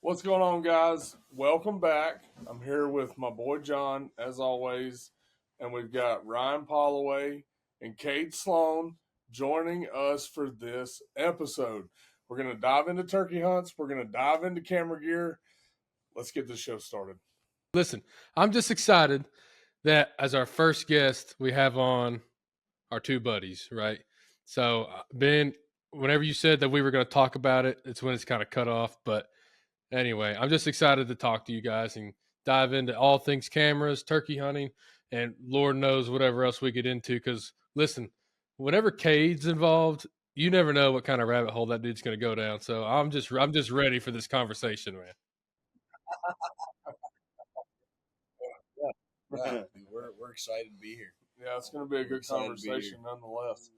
What's going on, guys? Welcome back. I'm here with my boy John, as always, and we've got Ryan Poloway and Kade Sloan joining us for this episode. We're going to dive into turkey hunts, we're going to dive into camera gear. Let's get this show started. Listen, I'm just excited that as our first guest, we have on our two buddies, right? So, Ben, whenever you said that we were going to talk about it, it's when it's kind of cut off. But anyway, I'm just excited to talk to you guys and dive into all things cameras, turkey hunting, and Lord knows whatever else we get into. Because listen, whenever Cade's involved, you never know what kind of rabbit hole that dude's going to go down. So I'm just ready for this conversation, man. Yeah, we're excited to be here. Yeah, it's going to be a good excited to be conversation here. nonetheless.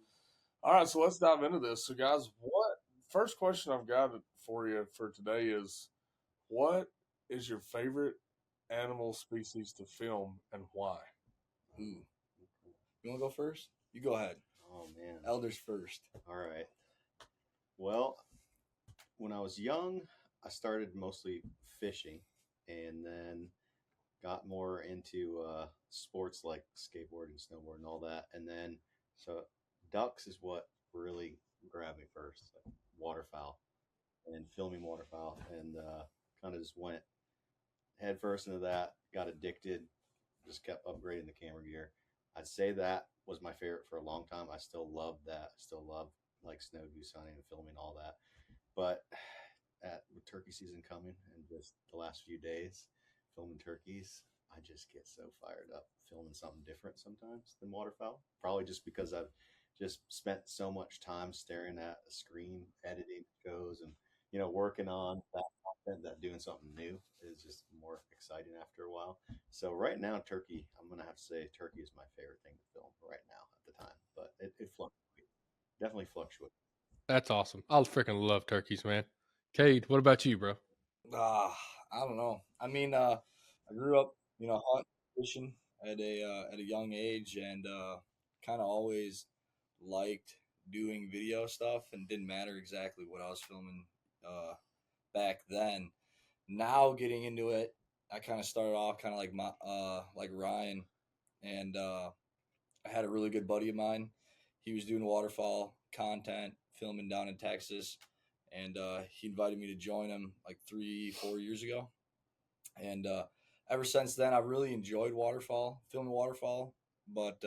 All right, so let's dive into this. So, guys, what first question I've got for you for today is what is your favorite animal species to film and why? Ooh, you want to go first? You go ahead. Oh man. Elders first. All right. Well, when I was young, I started mostly fishing and then got more into sports like skateboarding, snowboarding, all that. And then, so ducks is what really grabbed me first, like waterfowl and filming waterfowl. And kind of just went head first into that, got addicted, just kept upgrading the camera gear. I'd say that was my favorite for a long time. I still love that. I still love like snow goose hunting and filming all that. But with turkey season coming and just the last few days filming turkeys, I just get so fired up filming something different sometimes than waterfowl. Probably just because I've just spent so much time staring at a screen, editing shows, and working on that content. That doing something new is just more exciting after a while. So right now, turkey, I'm gonna have to say turkey is my favorite thing to film right now at the time, but it fluctuates. Definitely fluctuates. That's awesome. I freaking love turkeys, man. Cade, what about you, bro? I don't know. I grew up, hunting, fishing at a young age, and kind of always liked doing video stuff, and didn't matter exactly what I was filming back then. Now getting into it, I kind of started off kind of like my like Ryan, and I had a really good buddy of mine. He was doing waterfall content, filming down in Texas, and he invited me to join him like 3, 4 years ago. And ever since then, I've really enjoyed waterfall, filming waterfall. But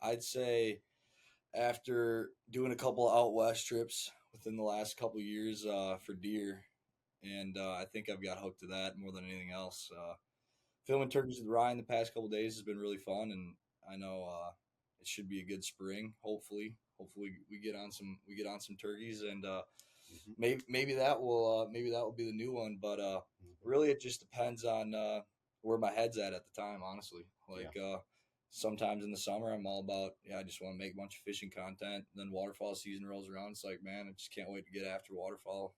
I'd say after doing a couple out west trips within the last couple years for deer, and I think I've got hooked to that more than anything else. Filming turkeys with Ryan the past couple days has been really fun, and I know it should be a good spring. Hopefully we get on some turkeys, and maybe that will be the new one. But really, it just depends on where my head's at the time. Honestly, like sometimes in the summer, I'm all about I just want to make a bunch of fishing content. Then waterfall season rolls around, it's like, man, I just can't wait to get after waterfall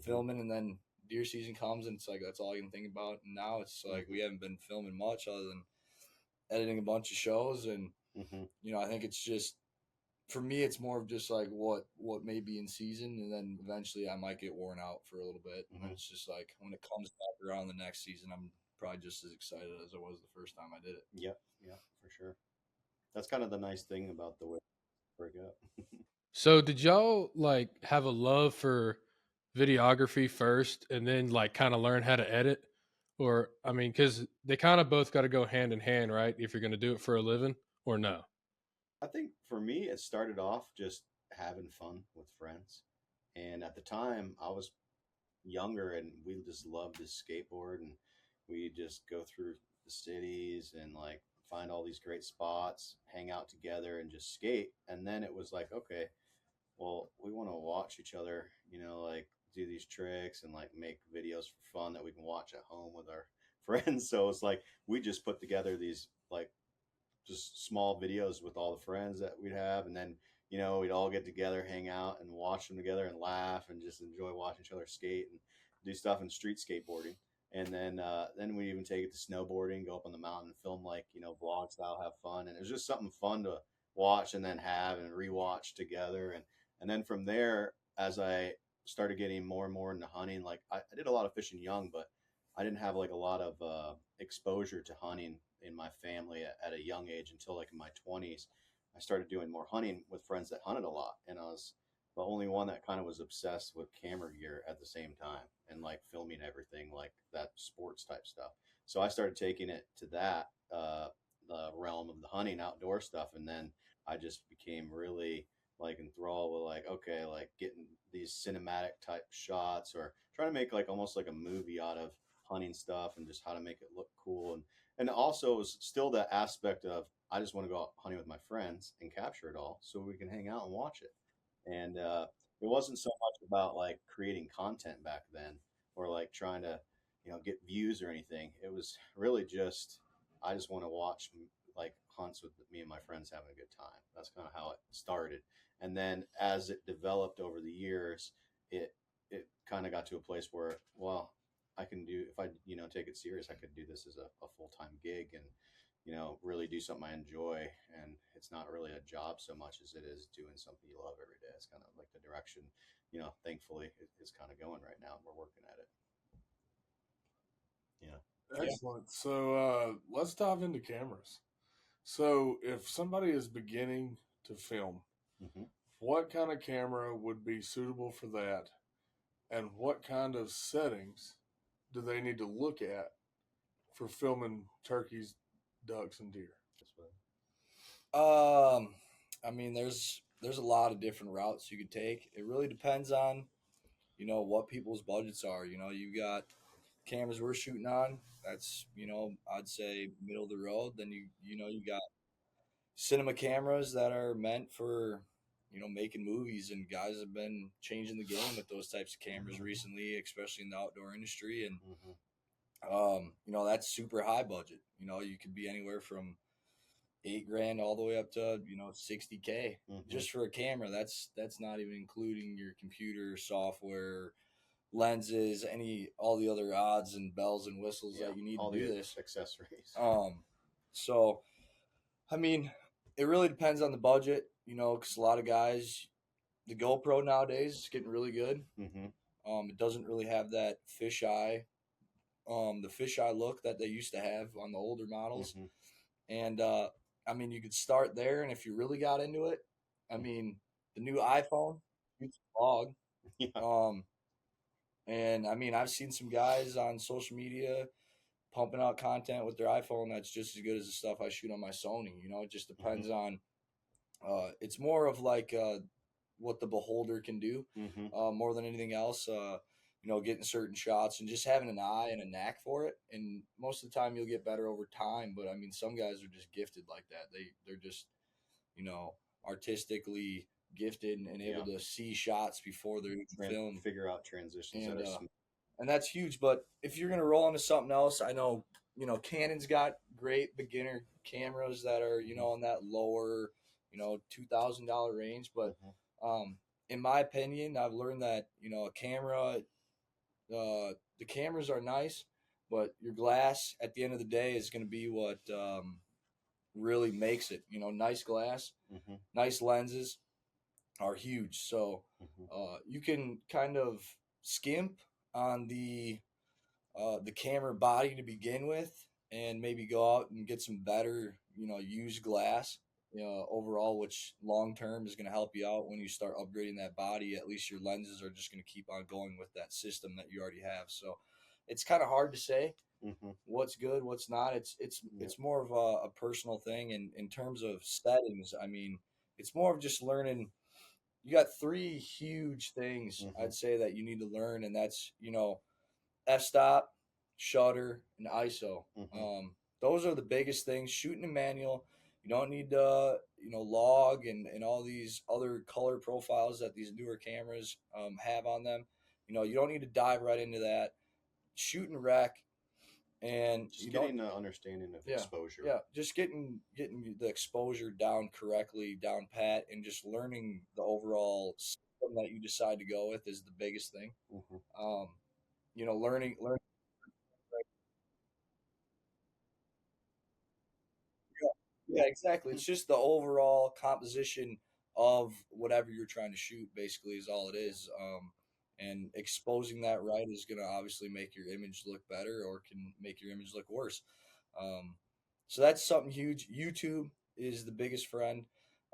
filming, and then deer season comes, and it's like that's all I can think about. And now it's like we haven't been filming much other than editing a bunch of shows, and I think it's just for me, it's more of just like what may be in season, and then eventually I might get worn out for a little bit, and then it's just like when it comes back around the next season, I'm probably just as excited as I was the first time I did it. Yep, yeah, for sure. That's kind of the nice thing about the way we break up. So, did y'all like have a love for videography first and then like kind of learn how to edit? Or, I mean, because they kind of both got to go hand in hand, right? If you're going to do it for a living or no. I think for me, it started off just having fun with friends. And at the time, I was younger and we just loved to skateboard and we just go through the cities and like find all these great spots, hang out together and just skate. And then it was like, okay, well, we want to watch each other, like do these tricks and like make videos for fun that we can watch at home with our friends. So it's like we just put together these like just small videos with all the friends that we'd have, and then we'd all get together, hang out, and watch them together, and laugh, and just enjoy watching each other skate and do stuff in street skateboarding. And then we even take it to snowboarding, go up on the mountain, and film like vlog style, have fun, and it was just something fun to watch and then have and rewatch together. And then from there, as I started getting more and more into hunting. Like I did a lot of fishing young, but I didn't have like a lot of exposure to hunting in my family at a young age until like in my 20s. I started doing more hunting with friends that hunted a lot, and I was the only one that kind of was obsessed with camera gear at the same time and like filming everything like that sports type stuff. So I started taking it to that the realm of the hunting outdoor stuff, and then I just became really like enthralled with like okay, like getting these cinematic type shots or trying to make like almost like a movie out of hunting stuff and just how to make it look cool. And also it was still that aspect of I just want to go out hunting with my friends and capture it all so we can hang out and watch it. And it wasn't so much about like creating content back then or like trying to get views or anything. It was really just I just want to watch like hunts with me and my friends having a good time. That's kind of how it started. And then as it developed over the years, it kind of got to a place where, well, I can do if I take it serious, I could do this as a full-time gig and really do something I enjoy. And it's not really a job so much as it is doing something you love every day. It's kind of like the direction, thankfully it's kind of going right now and we're working at it. Yeah. Excellent. So let's dive into cameras. So if somebody is beginning to film, Mm-hmm. what kind of camera would be suitable for that? And what kind of settings do they need to look at for filming turkeys, ducks, and deer? I mean, there's a lot of different routes you could take. It really depends on what people's budgets are. You got cameras we're shooting on. That's I'd say middle of the road. Then you got cinema cameras that are meant for making movies, and guys have been changing the game with those types of cameras recently, especially in the outdoor industry. And Mm-hmm. that's super high budget. You could be anywhere from $8,000 all the way up to 60K Mm-hmm. just for a camera. That's not even including your computer software, lenses, all the other odds and bells and whistles that you need all to do the this. accessories. So I mean, it really depends on the budget, because a lot of guys, the GoPro nowadays is getting really good. Mm-hmm. It doesn't really have that fisheye, the fisheye look that they used to have on the older models. Mm-hmm. And I mean, you could start there, and if you really got into it, I mean, the new iPhone shoots a vlog. Yeah. And I mean, I've seen some guys on social media pumping out content with their iPhone that's just as good as the stuff I shoot on my Sony. It just depends on. It's more of like what the beholder can do, Mm-hmm. more than anything else. Getting certain shots and just having an eye and a knack for it. And most of the time, you'll get better over time. But I mean, some guys are just gifted like that. They're just artistically gifted and able to see shots before they're filmed, figure out transitions and that are and that's huge. But if you're gonna roll into something else, I know Canon's got great beginner cameras that are in that lower $2,000 range. But in my opinion, I've learned that a camera, the cameras are nice, but your glass at the end of the day is going to be what really makes it. Nice glass, Mm-hmm. nice lenses are huge. So you can kind of skimp on the camera body to begin with, and maybe go out and get some better used glass. Overall, which long term is going to help you out when you start upgrading that body. At least your lenses are just going to keep on going with that system that you already have. So it's kind of hard to say what's good, what's not. It's more of a personal thing. And in terms of settings, I mean, it's more of just learning. You got three huge things I'd say that you need to learn, and that's f-stop, shutter, and ISO. Those are the biggest things. Shooting a manual, you don't need to log and all these other color profiles that these newer cameras have on them. You don't need to dive right into that. Shoot and rec, and just getting an understanding of exposure. Yeah, just getting the exposure down correctly, down pat, and just learning the overall system that you decide to go with is the biggest thing. Learning. Yeah, exactly. It's just the overall composition of whatever you're trying to shoot, basically, is all it is. and exposing that right is going to obviously make your image look better or can make your image look worse. Um, so that's something huge. YouTube is the biggest friend.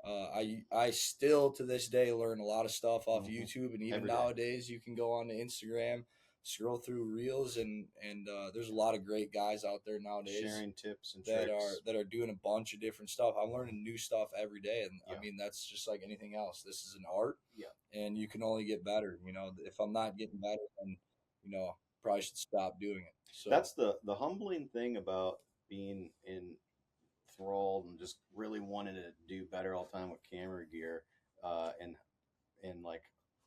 I still to this day learn a lot of stuff off YouTube, and even Every day. nowadays you can go on to Instagram, scroll through reels, and there's a lot of great guys out there nowadays Sharing tips and that tricks. are doing a bunch of different stuff. I'm learning new stuff every day, and Yeah. I mean that's just like anything else. This is an art, Yeah. and you can only get better. You know, if I'm not getting better, then probably should stop doing it. So That's the humbling thing about being enthralled and just really wanting to do better all the time with camera gear, and like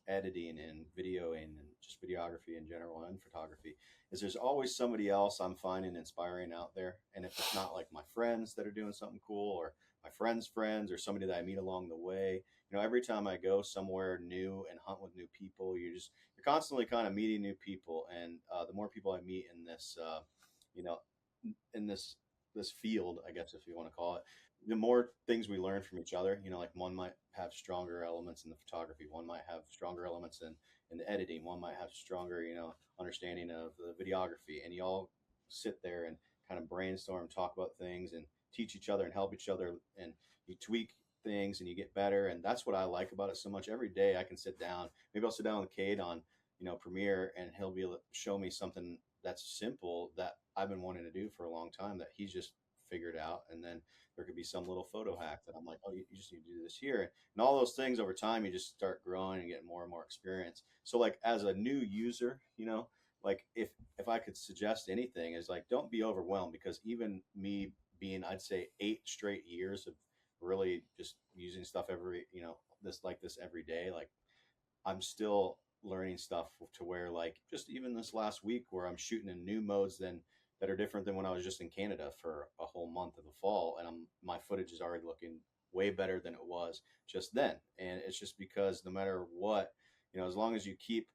editing and videoing and just videography in general and photography, is there's always somebody else I'm finding inspiring out there. And if it's not like my friends that are doing something cool, or my friends' friends, or somebody that I meet along the way, every time I go somewhere new and hunt with new people, you're constantly kind of meeting new people. And the more people I meet in this, you know, in this field, I guess if you want to call it, the more things we learn from each other. Like one might have stronger elements in the photography, one might have stronger elements in the editing, one might have stronger, understanding of the videography, and you all sit there and kind of brainstorm, talk about things, and teach each other and help each other, and you tweak things and you get better. And that's what I like about it so much. Every day I can sit down, maybe I'll sit down with Kade on Premiere, and he'll be able to show me something that's simple that I've been wanting to do for a long time that he's just figured out. And then there could be some little photo hack that I'm like, oh, you just need to do this here. And all those things over time, you just start growing and getting more and more experience. So like as a new user, like if I could suggest anything, is like, don't be overwhelmed, because even me being, I'd say 8 straight years of really just using stuff this every day, like I'm still learning stuff to where, like, just even this last week where I'm shooting in new modes that are different than when I was just in Canada for a whole month of the fall, and my footage is already looking way better than it was just then. And it's just because no matter what, as long as you keep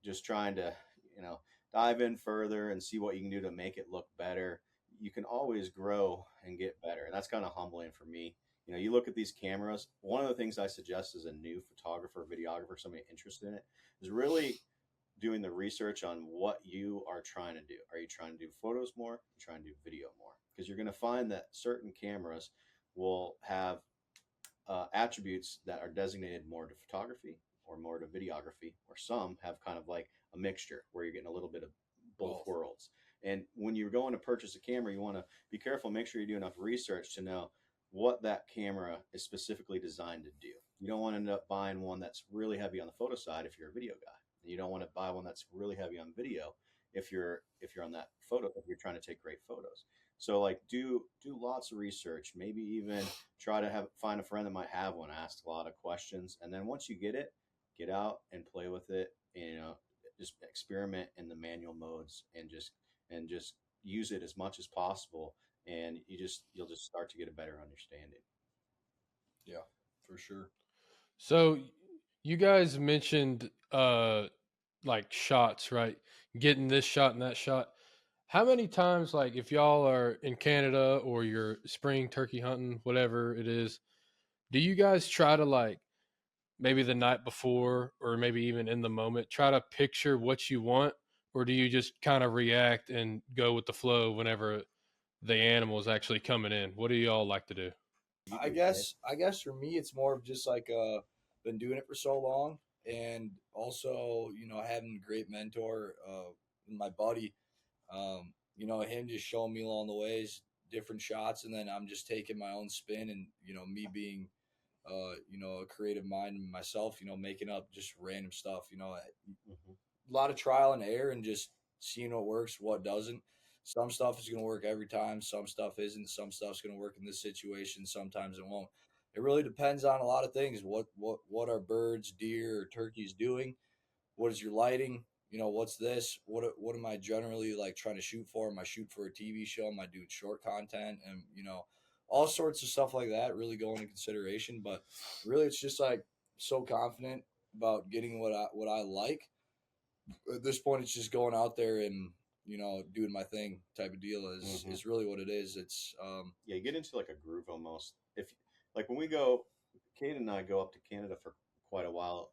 just trying to, you know, dive in further and see what you can do to make it look better, you can always grow and get better. And that's kind of humbling for me. You look at these cameras. One of the things I suggest as a new photographer, videographer, somebody interested in it, is really doing the research on what you are trying to do. Are you trying to do photos more? Are you trying to do video more? Because you're going to find that certain cameras will have attributes that are designated more to photography or more to videography, or some have kind of like a mixture where you're getting a little bit of both worlds. And when you're going to purchase a camera, you want to be careful, make sure you do enough research to know what that camera is specifically designed to do. You don't want to end up buying one that's really heavy on the photo side if you're a video guy. You don't want to buy one that's really heavy on video if you're on that photo, if you're trying to take great photos. So like do lots of research, maybe even try to find a friend that might have one, ask a lot of questions, and then once you get it, get out and play with it, and just experiment in the manual modes, and just use it as much as possible, and you'll just start to get a better understanding. Yeah, for sure. So you guys mentioned like shots, right? Getting this shot and that shot. How many times, like if y'all are in Canada or you're spring turkey hunting, whatever it is, do you guys try to, like, maybe the night before or maybe even in the moment, try to picture what you want, or do you just kind of react and go with the flow whenever the animal is actually coming in? What do y'all like to do? I guess for me it's more of just like been doing it for so long, and also having a great mentor, my buddy, him just showing me along the ways different shots, and then I'm just taking my own spin, and me being a creative mind myself, making up just random stuff, Mm-hmm. a lot of trial and error and just seeing what works, what doesn't. Some stuff is going to work every time. Some stuff isn't. Some stuff's going to work in this situation. Sometimes it won't. It really depends on a lot of things. What are birds, deer, or turkeys doing? What is your lighting? What's this? What am I generally like trying to shoot for? Am I shooting for a TV show? Am I doing short content? And all sorts of stuff like that really go into consideration. But really, it's just like so confident about getting what I like. At this point, it's just going out there and doing my thing type of deal is really what it is. It's Yeah, you get into like a groove almost. If like when we go, Kate and I go up to Canada for quite a while,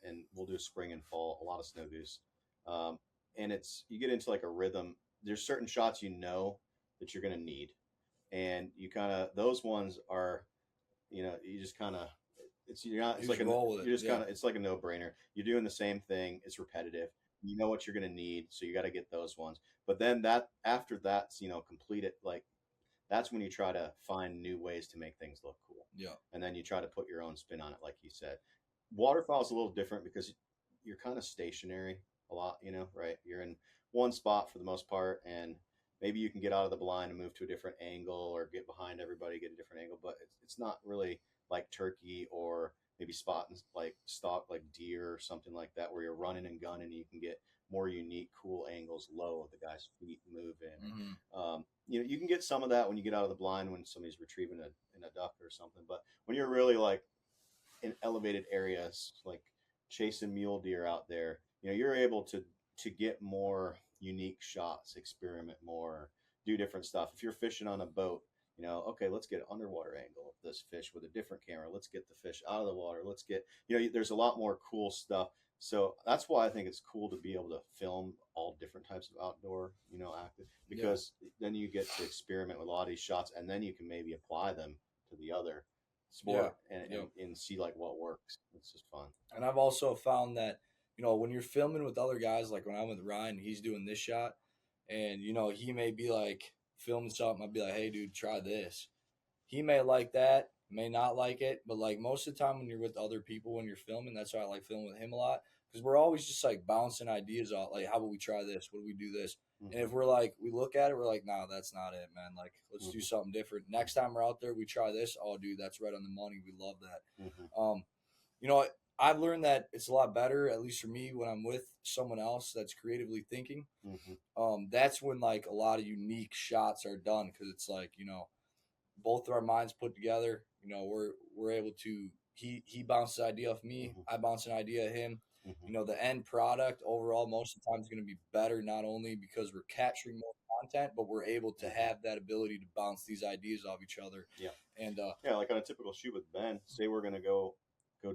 and we'll do spring and fall, a lot of snow goose. Um, and you get into like a rhythm. There's certain shots that you're going to need, and you kind of those ones are, you just kind of You just roll with it. you're just Yeah. kind of it's like a no brainer. You're doing the same thing. It's repetitive. You know what you're going to need, so you got to get those ones. But then after that's complete it, like that's when you try to find new ways to make things look cool. Yeah. And then you try to put your own spin on it, like you said. Waterfowl is a little different because you're kind of stationary a lot, right? You're in one spot for the most part, and maybe you can get out of the blind and move to a different angle or get behind everybody, get a different angle, but it's not really like turkey or maybe like stalk like deer or something like that where you're running and gunning and you can get more unique, cool angles low of the guy's feet moving. Mm-hmm. You can get some of that when you get out of the blind when somebody's retrieving a duck or something. But when you're really like in elevated areas, like chasing mule deer out there, you're able to get more unique shots, experiment more, do different stuff. If you're fishing on a boat, okay, let's get an underwater angle of this fish with a different camera. Let's get the fish out of the water. Let's get, there's a lot more cool stuff. So that's why I think it's cool to be able to film all different types of outdoor, active, because then you get to experiment with a lot of these shots, and then you can maybe apply them to the other sport and see like what works. It's just fun. And I've also found that, when you're filming with other guys, like when I'm with Ryan, he's doing this shot, and he may be like filming something. I'd be like, hey, dude, try this. He may like that, may not like it, but like most of the time when you're with other people when you're filming, that's why I like filming with him a lot, because we're always just like bouncing ideas out. Like, how about we try this? What do we do this? Mm-hmm. And if we're like, we look at it, we're like, nah, that's not it, man. Like, let's do something different. Next time we're out there, we try this. Oh, dude, that's right on the money. We love that. Mm-hmm. I've learned that it's a lot better, at least for me, when I'm with someone else that's creatively thinking. Mm-hmm. That's when like a lot of unique shots are done, because it's like, both of our minds put together. We're able to. He bounces an idea off me. Mm-hmm. I bounce an idea at him. Mm-hmm. The end product overall most of the time is going to be better, not only because we're capturing more content, but we're able to have that ability to bounce these ideas off each other. Yeah. And like on a typical shoot with Ben, say we're gonna go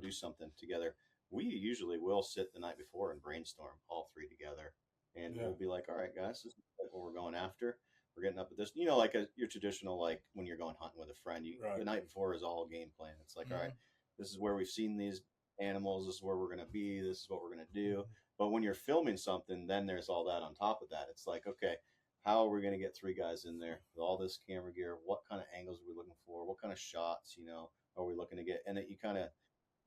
do something together. We usually will sit the night before and brainstorm all three together, and we'll be like, "All right, guys, this is what we're going after. We're getting up at this." Like your traditional, like when you're going hunting with a friend, the night before is all game plan. It's like, all right, this is where we've seen these animals. This is where we're gonna be. This is what we're gonna do. But when you're filming something, then there's all that on top of that. It's like, okay, how are we going to get three guys in there with all this camera gear? What kind of angles are we looking for? What kind of shots, are we looking to get? And you kind of,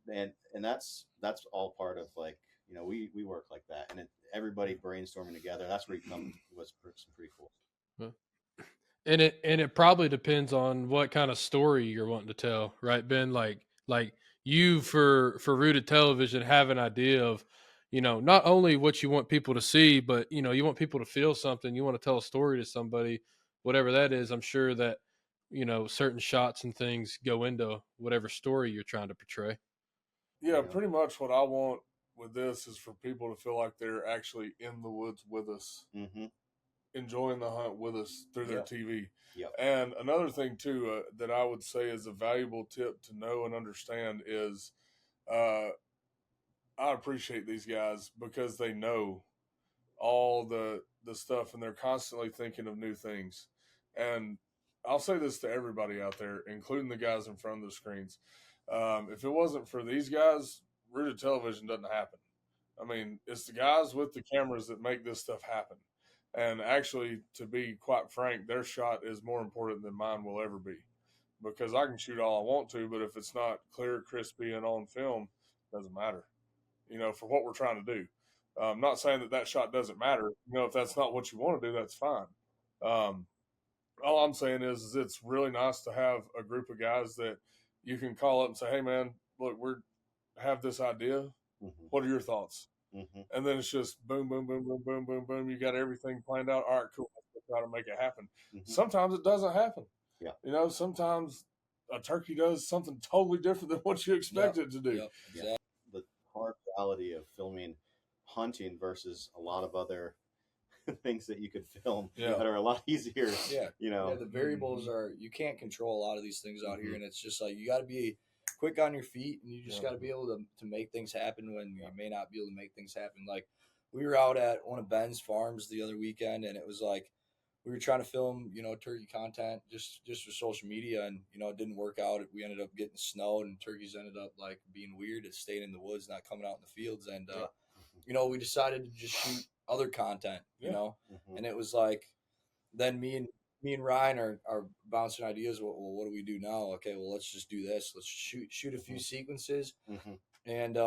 and that's all part of like, we work like that, and everybody brainstorming together. That's where you come with some pretty cool. And it probably depends on what kind of story you're wanting to tell, right, Ben? Like you for Rooted Television have an idea of, not only what you want people to see, but you want people to feel something. You want to tell a story to somebody, whatever that is. I'm sure that certain shots and things go into whatever story you're trying to portray. Yeah, pretty much what I want with this is for people to feel like they're actually in the woods with us, enjoying the hunt with us through their TV. Yep. And another thing too that I would say is a valuable tip to know and understand is I appreciate these guys because they know all the stuff and they're constantly thinking of new things. And I'll say this to everybody out there, including the guys in front of the screens. If it wasn't for these guys, Rooted Television doesn't happen. I mean, it's the guys with the cameras that make this stuff happen. And actually, to be quite frank, their shot is more important than mine will ever be, because I can shoot all I want to, but if it's not clear, crispy, and on film, it doesn't matter, for what we're trying to do. I'm not saying that shot doesn't matter. If that's not what you want to do, that's fine. All I'm saying is it's really nice to have a group of guys that you can call up and say, hey, man, look, have this idea. What are your thoughts? And then it's just boom, boom, boom, boom, boom, boom, boom. You got everything planned out. All right, cool. Let's try to make it happen. Sometimes it doesn't happen. Yeah. Sometimes a turkey does something totally different than what you expect it to do. Yep, exactly. The hard reality of filming hunting versus a lot of other things that you could film that are a lot easier. The variables are, you can't control a lot of these things out here, and it's just like you got to be quick on your feet, and you just Yeah. got to be able to make things happen when you may not be able to make things happen. Like we were out at one of Ben's farms the other weekend, and it was like we were trying to film, turkey content just for social media, and it didn't work out. We ended up getting snow, and turkeys ended up like being weird and staying in the woods, not coming out in the fields. And we decided to just shoot other content, and it was like then me and Ryan are bouncing ideas. Well, what do we do now? Okay, well, let's just do this. Let's shoot a few sequences, and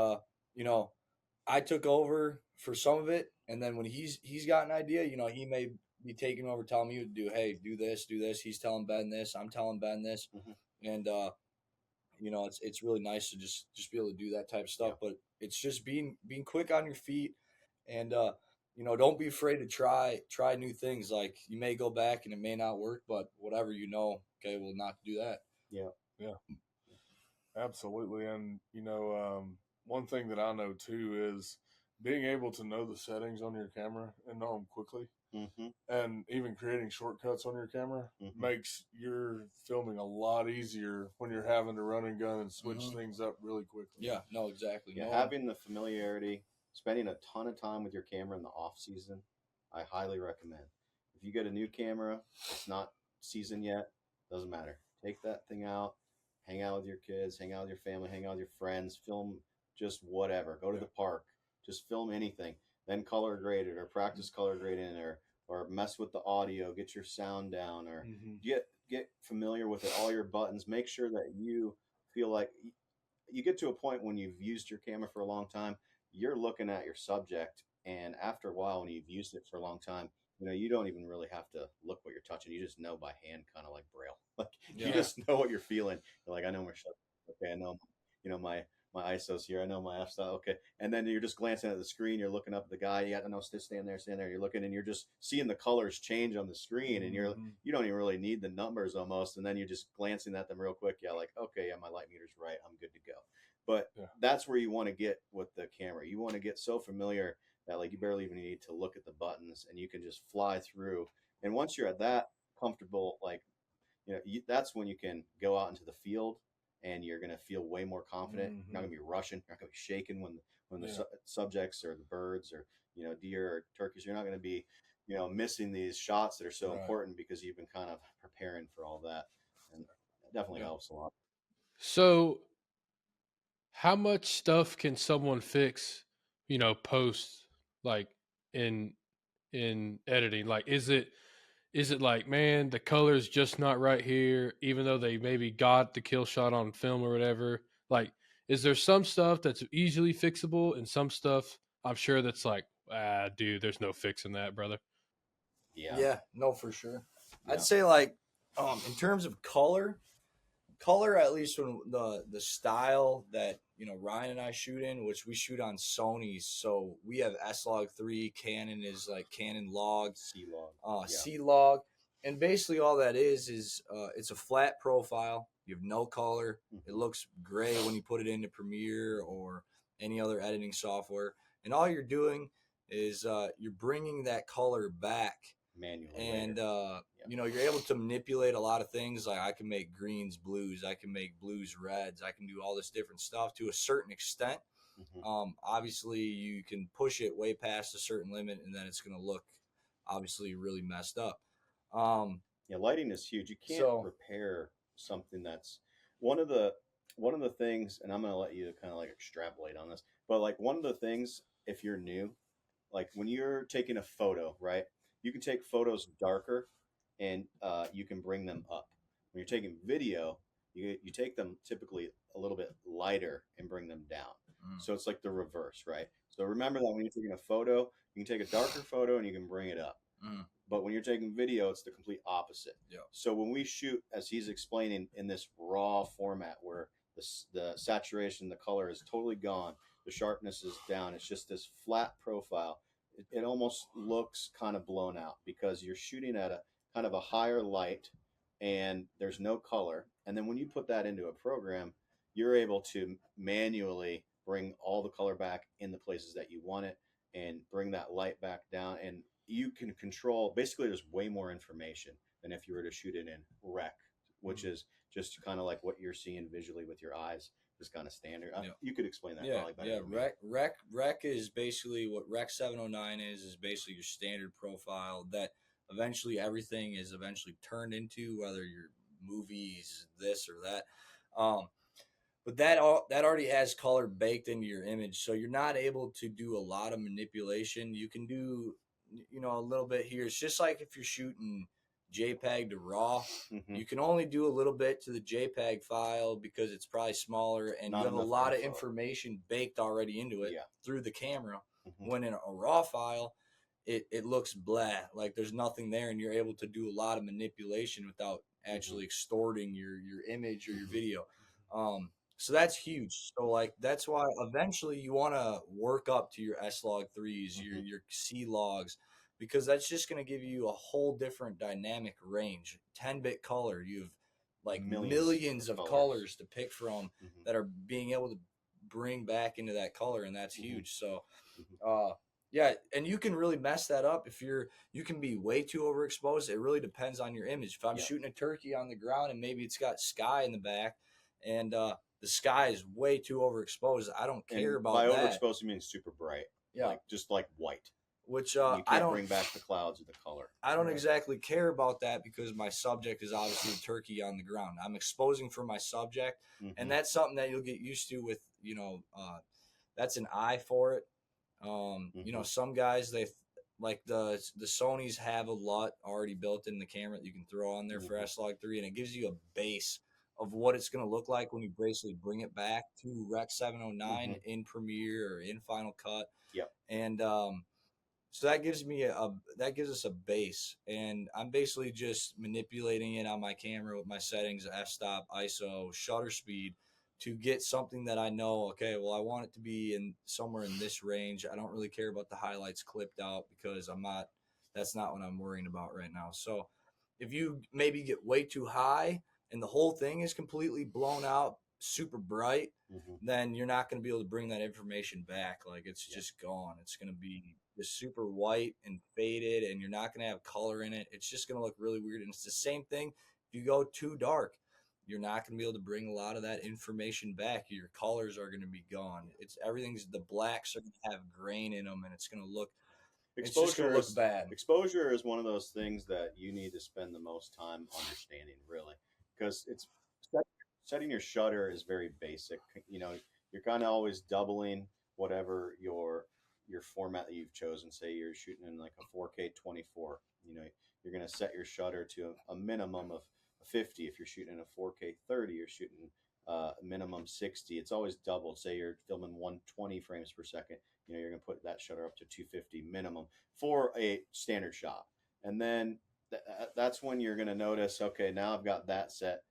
I took over for some of it, and then when he's got an idea, he may be taking over, telling me what to do. Hey, do this, do this. He's telling Ben this. I'm telling Ben this, and it's really nice to just be able to do that type of stuff. But it's just being quick on your feet, and don't be afraid to try new things. Like you may go back and it may not work, but whatever okay, we'll not do that. Yeah, absolutely. And one thing that I know too is being able to know the settings on your camera and know them quickly. And even creating shortcuts on your camera makes your filming a lot easier when you're having to run and gun and switch things up really quickly. Yeah, no, exactly. Yeah, having the familiarity, spending a ton of time with your camera in the off season, I highly recommend. If you get a new camera, it's not seasoned yet, doesn't matter. Take that thing out, hang out with your kids, hang out with your family, hang out with your friends, film just whatever. Go to the park, just film anything. Then color grade it or practice color grading or mess with the audio, get your sound down or get familiar with it, all your buttons. Make sure that you feel like you get to a point when you've used your camera for a long time, you're looking at your subject, and after a while, when you've used it for a long time, you don't even really have to look what you're touching. You just know by hand, kind of like Braille. Like you just know what you're feeling. You're like, I know my subject. Okay, I know, my ISO's here. I know my f-style. Okay, and then you're just glancing at the screen. You're looking up at the guy. You got to know, stand there. You're looking, and you're just seeing the colors change on the screen, and you don't even really need the numbers almost, and then you're just glancing at them real quick. Yeah, like okay, yeah, my light meter's right. I'm good to go. But that's where you want to get with the camera. You want to get so familiar that like you barely even need to look at the buttons, and you can just fly through. And once you're at that comfortable, like that's when you can go out into the field, and you're going to feel way more confident. You're not going to be rushing. You're not going to be shaking when the subjects or the birds or deer or turkeys. You're not going to be missing these shots that are so important because you've been kind of preparing for all that, and it definitely helps a lot. So, how much stuff can someone fix? Post like in editing. Like, is it like, man, the color's just not right here, even though they maybe got the kill shot on film or whatever? Like, is there some stuff that's easily fixable and some stuff I'm sure that's like, dude, there's no fixing that, brother? Yeah, no, for sure. Yeah. I'd say like in terms of color, at least from the style that Ryan and I shoot in, which we shoot on Sony's, so we have S-Log3. Canon is like Canon log, C-Log, and basically all that is it's a flat profile. You have no color. It looks gray when you put it into Premiere or any other editing software, and all you're doing is you're bringing that color back manually, and you're able to manipulate a lot of things. Like I can make greens blues, I can make blues reds, I can do all this different stuff to a certain extent. Obviously you can push it way past a certain limit, and then it's going to look obviously really messed up. Lighting is huge. You can't prepare something that's one of the things, and I'm going to let you kind of like extrapolate on this, but like one of the things, if you're new, like when you're taking a photo, right, you can take photos darker and you can bring them up. When you're taking video, you take them typically a little bit lighter and bring them down. So it's like the reverse, right? So remember that when you're taking a photo, you can take a darker photo and you can bring it up. But when you're taking video, it's the complete opposite. So when we shoot, as he's explaining, in this raw format where the saturation, the color is totally gone, the sharpness is down, it's just this flat profile, it almost looks kind of blown out because you're shooting at a kind of a higher light and there's no color. And then when you put that into a program, you're able to manually bring all the color back in the places that you want it and bring that light back down. And you can control, basically there's way more information than if you were to shoot it in rec, which is just kind of like what you're seeing visually with your eyes. just kind of standard. Yep. You could explain that Yeah, probably better. yeah. than me. Rec is basically what Rec 709 is basically your standard profile that eventually everything is eventually turned into, whether your movies, this or that. But that already has color baked into your image, so you're not able to do a lot of manipulation. You can do, a little bit here. It's just like if you're shooting JPEG to RAW, Mhm. you can only do a little bit to the JPEG file because it's probably smaller, and Not you have a enough lot of info. information baked already into it Yeah. through the camera. Mhm. When in a RAW file, it looks blah, like there's nothing there, and you're able to do a lot of manipulation without actually extorting your image or your Mhm. video. So that's huge. So like that's why eventually you want to work up to your S log 3s, your C logs, because that's just going to give you a whole different dynamic range. 10-bit color, you have like millions of colors to pick from Mhm. that are being able to bring back into that color, and that's Mhm. huge. So Mhm. yeah, and you can really mess that up if you can be way too overexposed. It really depends on your image. If I'm Yeah. shooting a turkey on the ground and maybe it's got sky in the back, and the sky is way too overexposed, I don't care And about by that. overexposed, you mean super bright. Yeah. Like just like white. Which You I can't don't bring back the clouds or the color. I don't exactly care about that because my subject is obviously a turkey on the ground. I'm exposing for my subject, Mhm. and that's something that you'll get used to with that's an eye for it. Some guys they like the Sonys have a lot already built in the camera that you can throw on there for S-Log3, and it gives you a base of what it's going to look like when you basically bring it back to Rec 709 in Premiere or in Final Cut. Yep. And so that gives us a base, and I'm basically just manipulating it on my camera with my settings, f-stop, ISO, shutter speed, to get something that I know, okay, well, I want it to be in somewhere in this range. I don't really care about the highlights clipped out because that's not what I'm worrying about right now. So if you maybe get way too high and the whole thing is completely blown out, super bright, then you're not going to be able to bring that information back. Like it's just gone. It's going to be just super white and faded, and you're not going to have color in it. It's just going to look really weird. And it's the same thing if you go too dark. You're not going to be able to bring a lot of that information back. Your colors are going to be gone. The blacks are going to have grain in them, and it's going to look bad. Exposure is one of those things that you need to spend the most time understanding, really, because it's setting your shutter is very basic. You're kind of always doubling whatever your format that you've chosen. Say you're shooting in like a 4K 24. You're going to set your shutter to a minimum of 50. If you're shooting in a 4K 30, you're shooting a minimum 60. It's always doubled. Say you're filming 120 frames per second. You're going to put that shutter up to 250 minimum for a standard shot. And then that's when you're going to notice, okay, now I've got that set.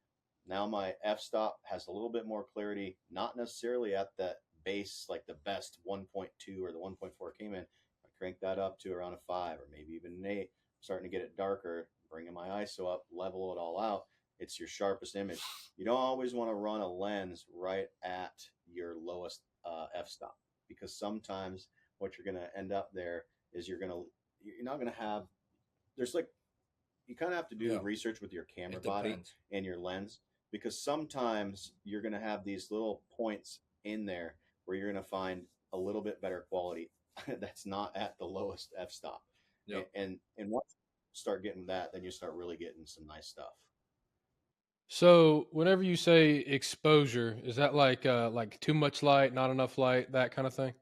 Now my f-stop has a little bit more clarity, not necessarily at that base, like the best 1.2 or the 1.4 came in. I crank that up to around a 5 or maybe even an 8, starting to get it darker, bringing my ISO up, level it all out. It's your sharpest image. You don't always want to run a lens right at your lowest f-stop, because sometimes what you're going to end up there is you're not going to have, you kind of have to do the research with your camera body and your lens, because sometimes you're going to have these little points in there where you're going to find a little bit better quality that's not at the lowest f-stop. Yep. And once you start getting that, then you start really getting some nice stuff. So whenever you say exposure, is that like too much light, not enough light, that kind of thing?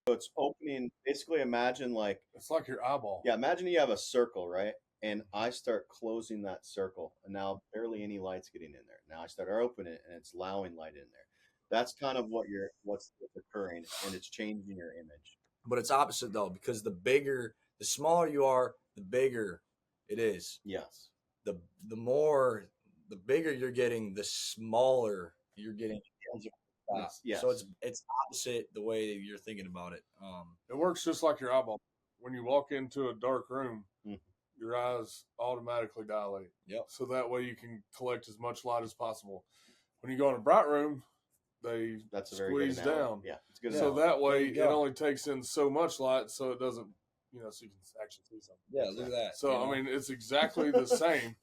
So it's opening, basically imagine like, it's like your eyeball. Yeah, imagine you have a circle, right? And I start closing that circle, and now barely any light's getting in there. Now I start opening it, and it's allowing light in there. That's kind of what's occurring, and it's changing your image. But it's opposite though, because the smaller you are, the bigger it is. Yes. The bigger you're getting, the smaller you're getting. Yes. So it's opposite the way you're thinking about it. It works just like your eyeball. When you walk into a dark room, your eyes automatically dilate. Yep. So that way you can collect as much light as possible. When you go in a bright room, they squeeze down. Yeah, it's good. So that way it only takes in so much light, so it doesn't, so you can actually see something. Yeah, look at that. So I mean, it's exactly the same.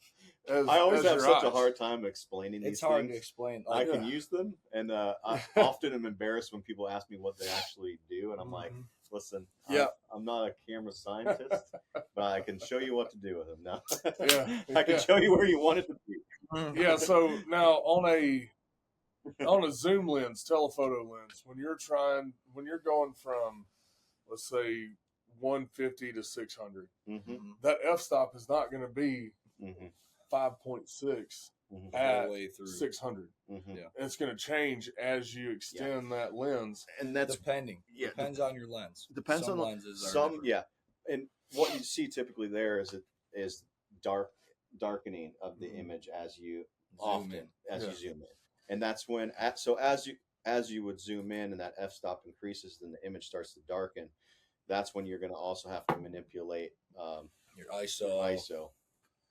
I always as have your such a eyes. hard time explaining these It's hard to things. explain. I Like, can use them, and I often am embarrassed when people ask me what they actually do, and I'm like, Mhm. listen, Yeah. I'm not a camera scientist, but I can show you what to do with them. Now, Yeah, I can yeah. show you where you want it to be. Yeah. So now on a zoom lens, telephoto lens, when you're going from, let's say, 150 to 600, Mm-hmm. that f-stop is not going to be Mm-hmm. 5.6 Mm-hmm. the whole at way through. 600. Mm-hmm. Yeah. It's going to change as you extend that lens. And that's Depends on your lens. depends Some on lenses are some different. yeah, and what you see typically there is darkening of the Mhm. image as you Zoom in. as Yeah. you zoom in, and that's when as you would zoom in and that f-stop increases, then the image starts to darken. That's when you're going to also have to manipulate Your ISO. your ISO,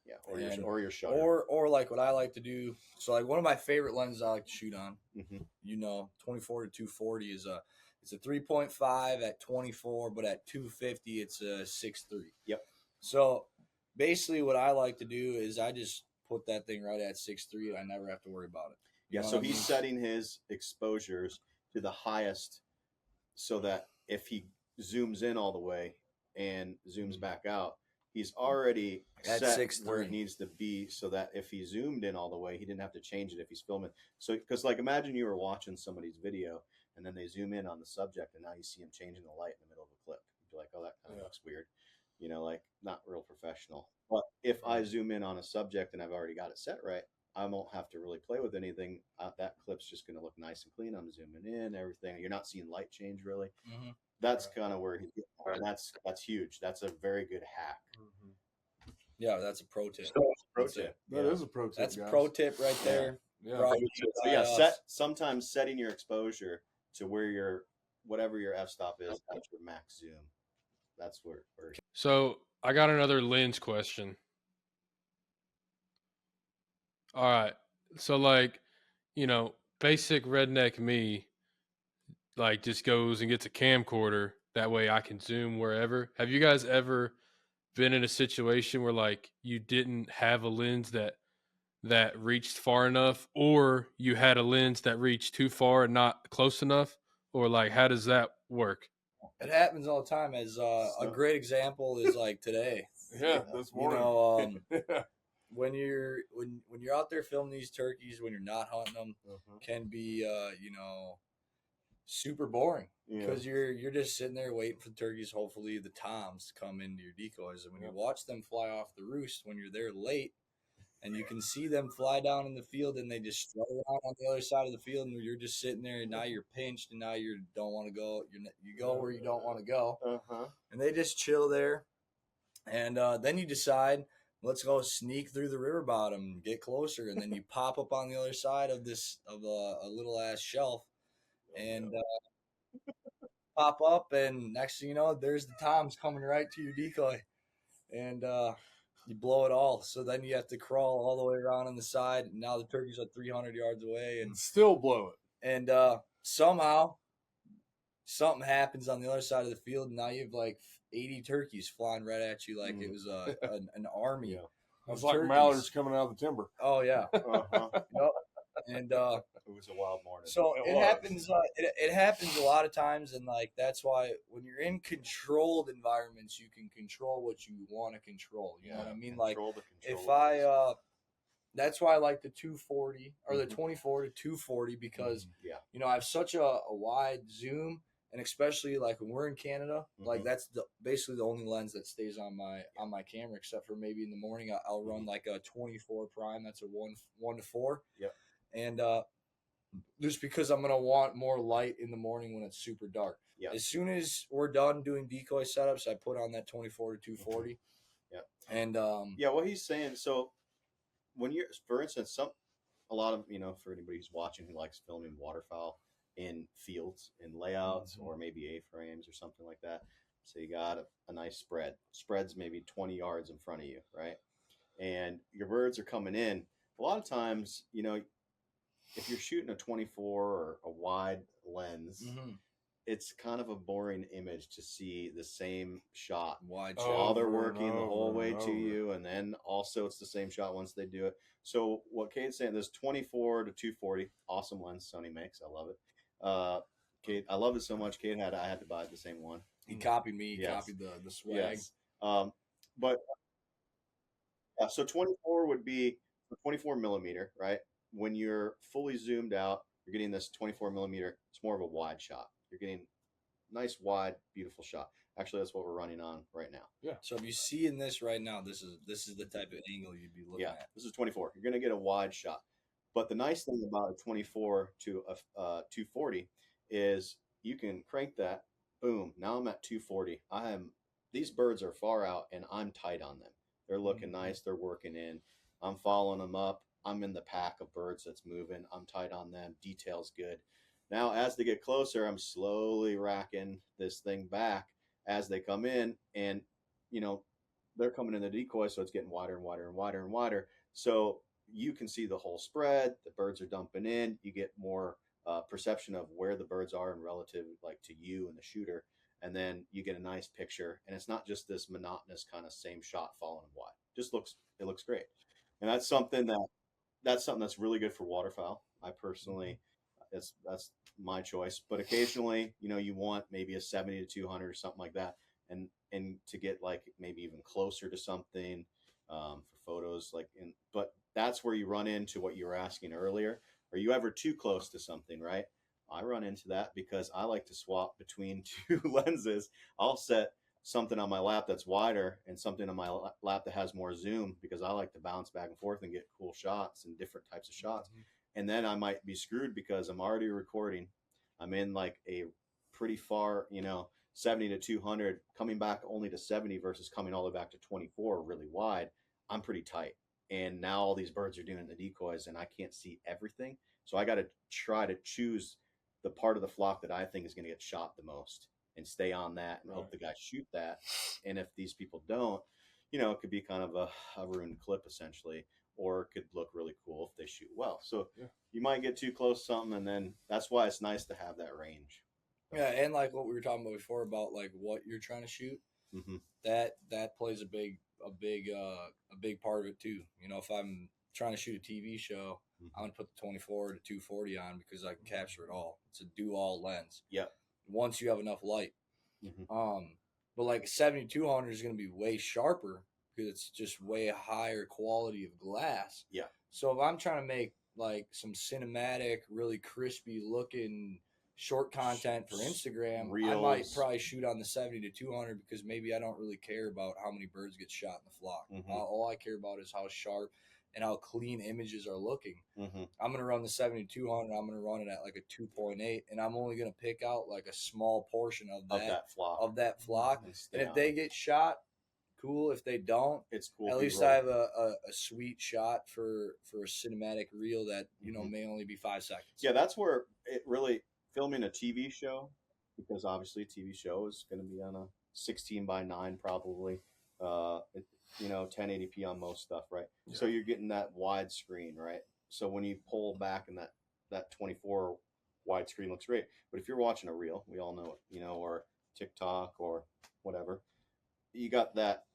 yeah, or your shutter. Or like what I like to do. So like one of my favorite lenses I like to shoot on, Mm-hmm. 24 to 240 it's a 3.5 at 24, but at 250 it's a 6.3. Yep. So basically what I like to do is I just put that thing right at 6.3 and I never have to worry about it. You Yeah, know so what I he's mean? setting his exposures to the highest so that if he zooms in all the way and zooms back out, he's already At set 6.3. where it needs to be so that if he zoomed in all the way, he didn't have to change it if he's filming. So, because like imagine you were watching somebody's video and then they zoom in on the subject and now you see him changing the light in the middle of a clip. You'd be like, oh, that kind of looks weird. Like not real professional. But if I zoom in on a subject and I've already got it set right, I won't have to really play with anything. That clip's just going to look nice and clean. I'm zooming in, everything. You're not seeing light change really. Mm-hmm. That's kind of where that's huge. That's a very good hack. Yeah, that's a pro tip. Pro tip. That is a pro tip. That's guys. a pro tip right there. Yeah. Brought to So you by yeah, us. sometimes setting your exposure to where your whatever your f-stop is at your max zoom. That's where So I got another lens question. All right. So like, basic redneck me, like just goes and gets a camcorder. That way I can zoom wherever. Have you guys ever been in a situation where like you didn't have a lens that reached far enough, or you had a lens that reached too far and not close enough? Or like how does that work? It happens all the time. As a great example is like today. Yeah, this You morning. know, Yeah. when you're out there filming these turkeys, when you're not hunting them, can be super boring because you're just sitting there waiting for the turkeys. Hopefully, the toms to come into your decoys, and when you watch them fly off the roost when you're there late, and you can see them fly down in the field, and they just strut around on the other side of the field, and you're just sitting there, and now you're pinched, and now you don't want to go. You go where you don't want to go, and they just chill there, and then you decide. Let's go sneak through the river bottom and get closer, and then you pop up on the other side of a little ass shelf, and pop up, and next thing you know, there's the toms coming right to your decoy, and you blow it all. So then you have to crawl all the way around on the side. And now the turkeys are 300 yards away, And still blow it. and somehow something happens on the other side of the field, and now you have like 80 turkeys flying right at you like it was an army. Yeah. Of It's like turkeys. mallards coming out of the timber. Oh yeah. Yep. And it was a wild morning. so it happens. It happens a lot of times, and like that's why when you're in controlled environments, you can control what you want to control. You know what I mean? Like if I, that's why I like the 240 or the 24 to 240 because I have such a wide zoom, and especially like when we're in Canada, like that's basically the only lens that stays on my camera, except for maybe in the morning I'll run like a 24 prime. That's a 1 to 4. Yeah. And just because I'm gonna want more light in the morning when it's super dark. Yeah. As soon as we're done doing decoy setups, I put on that 24 to 240. Yeah. And what he's saying. So when you're, for instance, a lot of for anybody who's watching who likes filming waterfowl in fields, in layouts, or maybe A-frames or something like that. So you got a nice spread. Spread's maybe 20 yards in front of you, right? And your birds are coming in. A lot of times, if you're shooting a 24 or a wide lens, it's kind of a boring image to see the same shot Wide Oh, shot. while they're over and working the whole over way and to over. you, and then also it's the same shot once they do it. So what Kate's saying, this 24 to 240, awesome lens Sony makes. I love it. Kate, I love it so much. I had to buy the same one. He copied me. He Yes. copied the swag. Yes. But so 24 would be 24 millimeter, right? When you're fully zoomed out, you're getting this 24 millimeter. It's more of a wide shot. You're getting nice, wide, beautiful shot. Actually, that's what we're running on right now. Yeah. So if you see in this right now, this is the type of angle you'd be looking at. This is 24. You're going to get a wide shot. But the nice thing about a 24 to a 240 is you can crank that. Boom. Now I'm at 240. These birds are far out and I'm tight on them. They're looking nice. They're working in. I'm following them up. I'm in the pack of birds that's moving. I'm tight on them. Detail's good. Now, as they get closer, I'm slowly racking this thing back as they come in, and they're coming in the decoy, so it's getting wider and wider and wider and wider. So you can see the whole spread. The birds are dumping in. You get more perception of where the birds are in relative, like to you and the shooter, and then you get a nice picture. And it's not just this monotonous kind of same shot following wide. It looks great, and that's something that's really good for waterfowl. I personally, that's my choice. But occasionally, you want maybe a 70 to 200 or something like that, and to get like maybe even closer to something for photos. But that's where you run into what you were asking earlier. Are you ever too close to something, right? I run into that because I like to swap between two lenses. I'll set something on my lap that's wider and something on my lap that has more zoom because I like to bounce back and forth and get cool shots and different types of shots. And then I might be screwed because I'm already recording. I'm in like a pretty far, 70 to 200, coming back only to 70 versus coming all the way back to 24 really wide. I'm pretty tight. And now all these birds are doing the decoys and I can't see everything. So I got to try to choose the part of the flock that I think is going to get shot the most and stay on that and hope the guys shoot that. And if these people don't, it could be kind of a ruined clip essentially, or it could look really cool if they shoot well. So you might get too close to something, and then that's why it's nice to have that range. Yeah, and like what we were talking about before about like what you're trying to shoot, that plays a big part of it too. If I'm trying to shoot a TV show, I'm gonna put the 24 to 240 on because I can capture it all. It's a do all lens. Yeah. Once you have enough light. But like a 7200 is gonna be way sharper because it's just way higher quality of glass. Yeah. So if I'm trying to make like some cinematic, really crispy looking short content for Instagram, Reels. I might probably shoot on the 70 to 200 because maybe I don't really care about how many birds get shot in the flock. All I care about is how sharp and how clean images are looking. I'm going to run the 70 to 200. I'm going to run it at like a 2.8, and I'm only going to pick out like a small portion of that flock. And if they get shot, cool. If they don't, it's cool. At least I have a sweet shot for a cinematic reel that may only be 5 seconds. Yeah, that's where it really filming a TV show, because obviously a TV show is going to be on a 16:9 probably. 1080p on most stuff, right? Yeah. So you're getting that wide screen, right? So when you pull back and that 24 wide screen looks great. But if you're watching a reel, we all know it, or TikTok or whatever, you got that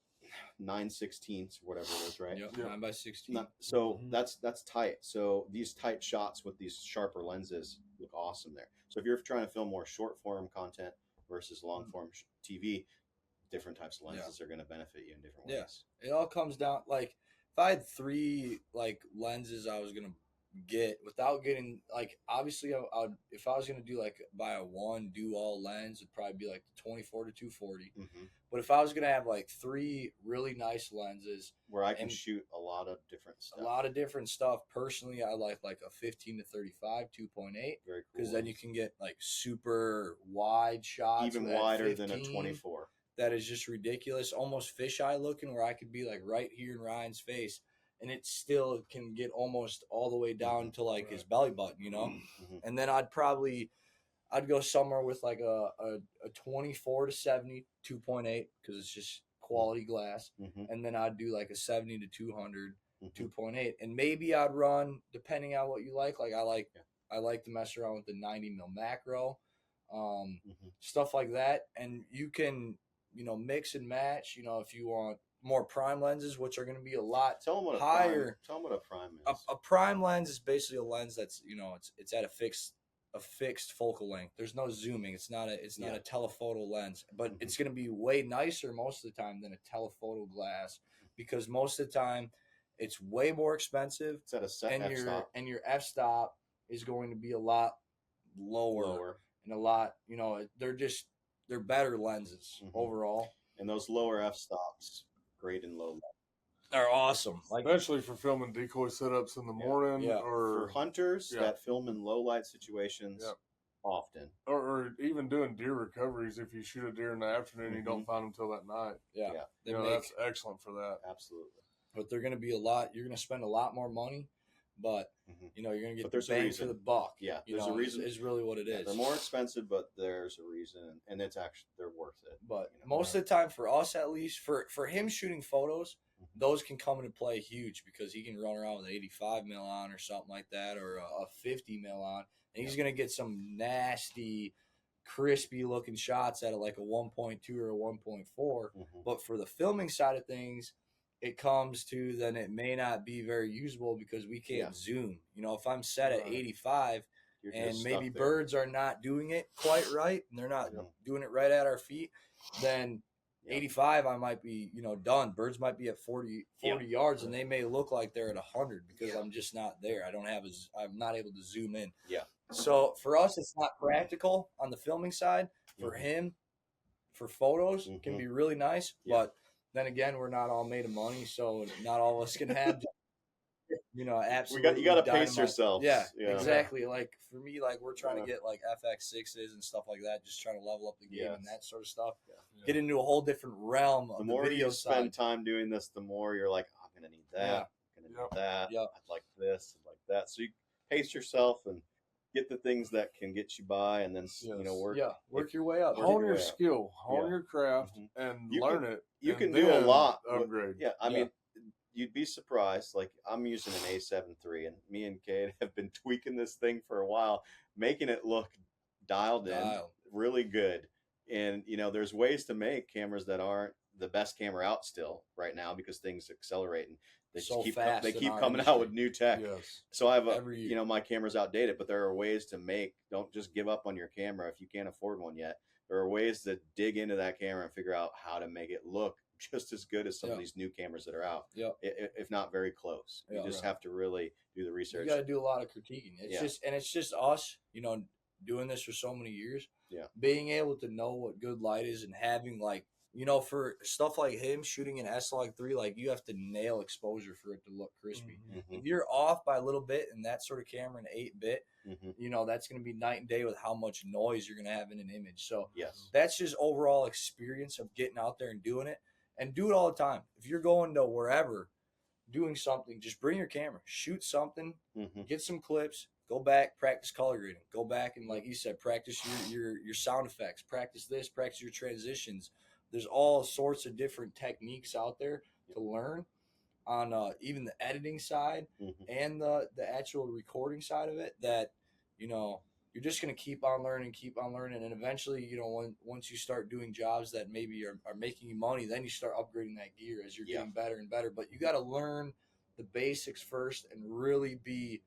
9/16 or whatever it is, right? Yep, 9/16. So that's tight. So these tight shots with these sharper lenses look awesome there. So if you're trying to film more short form content versus long form TV, different types of lenses are going to benefit you in different ways. It all comes down, like if I had 3 like lenses I was going to get without getting, like, obviously if I was going to do like buy a one do all lens, it'd probably be like the 24 to 240. But if I was going to have like 3 really nice lenses where I can shoot a lot of different stuff. Personally, I like a 15 to 35 2.8. Very cool. Because then you can get like super wide shots, even wider than a 24. That is just ridiculous, almost fisheye looking, where I could be like right here in Ryan's face, and it still can get almost all the way down to like his belly button, And then I'd go somewhere with like a 24 to 70 2.8 because it's just quality glass, and then I'd do like a 70 to 200 2.8, and maybe I'd run, depending on what you like. Like I like to mess around with the 90 mil macro. stuff like that. And you can, mix and match, if you want more prime lenses, which are going to be a lot Tell them what higher. Tell them what a prime A, is. a prime lens is basically a lens that's, it's at a fixed focal length. There's no zooming. It's not a telephoto lens, but it's going to be way nicer most of the time than a telephoto glass, because most of the time it's way more expensive. It's at a set and f-stop. your f-stop is going to be a lot lower. And a lot, they're better lenses overall. And those lower f-stops, great in low light, are awesome. Especially for filming decoy setups in the morning, or for hunters that film in low light situations often, or even doing deer recoveries. If you shoot a deer in the afternoon, you don't find them till that night. That's excellent for that. Absolutely. But they're going to be you're going to spend a lot more money, but you're going to get the bang for the buck. Yeah, there's a reason. Is really what it is. They're more expensive, but there's a reason, and it's actually they're worth it. But most of the time, for us at least, for him shooting photos, those can come into play huge, because he can run around with 85 mil on or something like that, or a 50 mil on, and he's going to get some nasty, crispy looking shots at like a 1.2 or a 1.4. But for the filming side of things, it comes to then it may not be very usable because we can't zoom. If I'm set at 85 and maybe birds are not doing it quite right, and they're not doing it right at our feet, then 85 I might be done. Birds might be at 40 yards, and they may look like they're at 100 because I'm just not there. I'm not able to zoom in. So for us, it's not practical on the filming side. For him, for photos, it can be really nice, but then again, we're not all made of money, so not all of us can have, absolutely. You got to pace yourself. Yeah, exactly. Like for me, like we're trying to get like FX6s and stuff like that, just trying to level up the game and that sort of stuff. Get into a whole different realm of the more video you spend time doing this, the more you're like, I'm gonna need that. I'm gonna need that. I'd like this, I'd like that. So you pace yourself and get the things that can get you by, and then work your way up. Hone your skill, hone your craft, and learn it. You can do a lot. Upgrade. I mean, you'd be surprised. Like I'm using an A7 III, and me and Kade have been tweaking this thing for a while, making it look dialed in, really good. And there's ways to make cameras that aren't the best camera out still right now, because things accelerate and they keep coming out with new tech. So I have my camera's outdated, but there are ways to make. Don't just give up on your camera if you can't afford one yet. There are ways to dig into that camera and figure out how to make it look just as good as some of these new cameras that are out. If not very close. You just have to really do the research. You got to do a lot of critiquing. It's just us, doing this for so many years. Being able to know what good light is, and having for stuff like him shooting an S-Log3, like you have to nail exposure for it to look crispy. If you're off by a little bit in that sort of camera, an 8-bit, that's going to be night and day with how much noise you're going to have in an image. So that's just overall experience of getting out there and doing it, and do it all the time. If you're going to wherever doing something, just bring your camera, shoot something, get some clips, go back, practice color grading, go back and, like you said, practice your sound effects, practice this, practice your transitions. There's all sorts of different techniques out there to learn on even the editing side and the actual recording side of it, that you're just going to keep on learning, and eventually once you start doing jobs that maybe are making you money, then you start upgrading that gear as you're getting better and better. But you got to learn the basics first and really be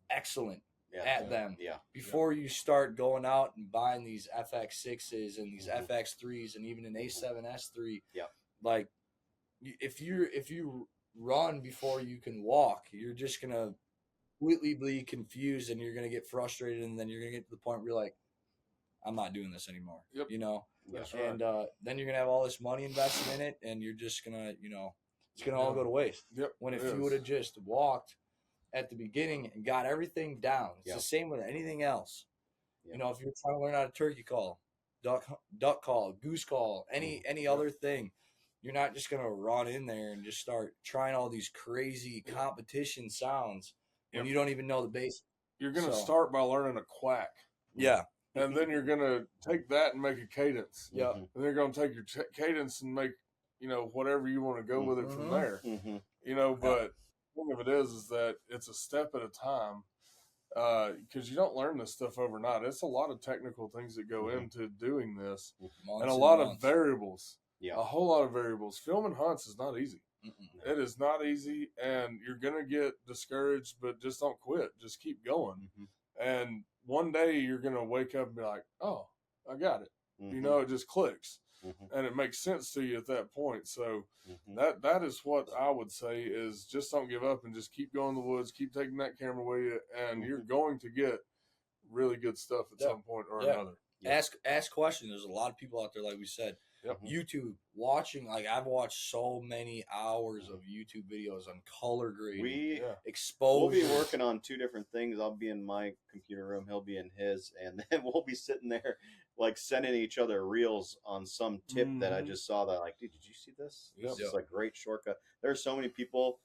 excellent at them before you start going out and buying these FX6s and these FX3s and even an A7S3. Like if you run before you can walk, you're just gonna completely be confused, and you're gonna get frustrated, and then you're gonna get to the point where you're like, I'm not doing this anymore. That's and then you're gonna have all this money invested in it, and you're just gonna it's gonna all go to waste. When if you would have just walked at the beginning and got everything down, it's the same with anything else. If you're trying to learn how to turkey call, duck call, goose call, any other thing, you're not just gonna run in there and just start trying all these crazy competition sounds when you don't even know the basics. You're gonna start by learning a quack. And then you're gonna take that and make a cadence. And then you're gonna take your cadence and make whatever you want to go with it from there. But the thing of it is that it's a step at a time. because you don't learn this stuff overnight. It's a lot of technical things that go Mhm. into doing this, Months and a lot of months. variables. Yeah. A whole lot of variables. Filming hunts is not easy. Mm-mm. It is not easy, and you're gonna get discouraged, but just don't quit. Just keep going. Mhm. And one day you're gonna wake up and be like, "Oh, I got it." You Mhm. know, it just clicks, Mhm. and it makes sense to you at that point. So Mhm. that is what I would say is just don't give up and just keep going in the woods, keep taking that camera with you, and you're going to get really good stuff at Yeah. some point or Yeah. another. Yeah. Ask questions. There's a lot of people out there, like we said. Yep. YouTube watching, like I've watched so many hours of YouTube videos on color grading, Yeah. exposure. We'll be working on two different things. I'll be in my computer room, he'll be in his, and then we'll be sitting there like sending each other reels on some tip that I Mhm. just saw that like, dude, did you see this? This Yep. is a great shortcut. There's so many people.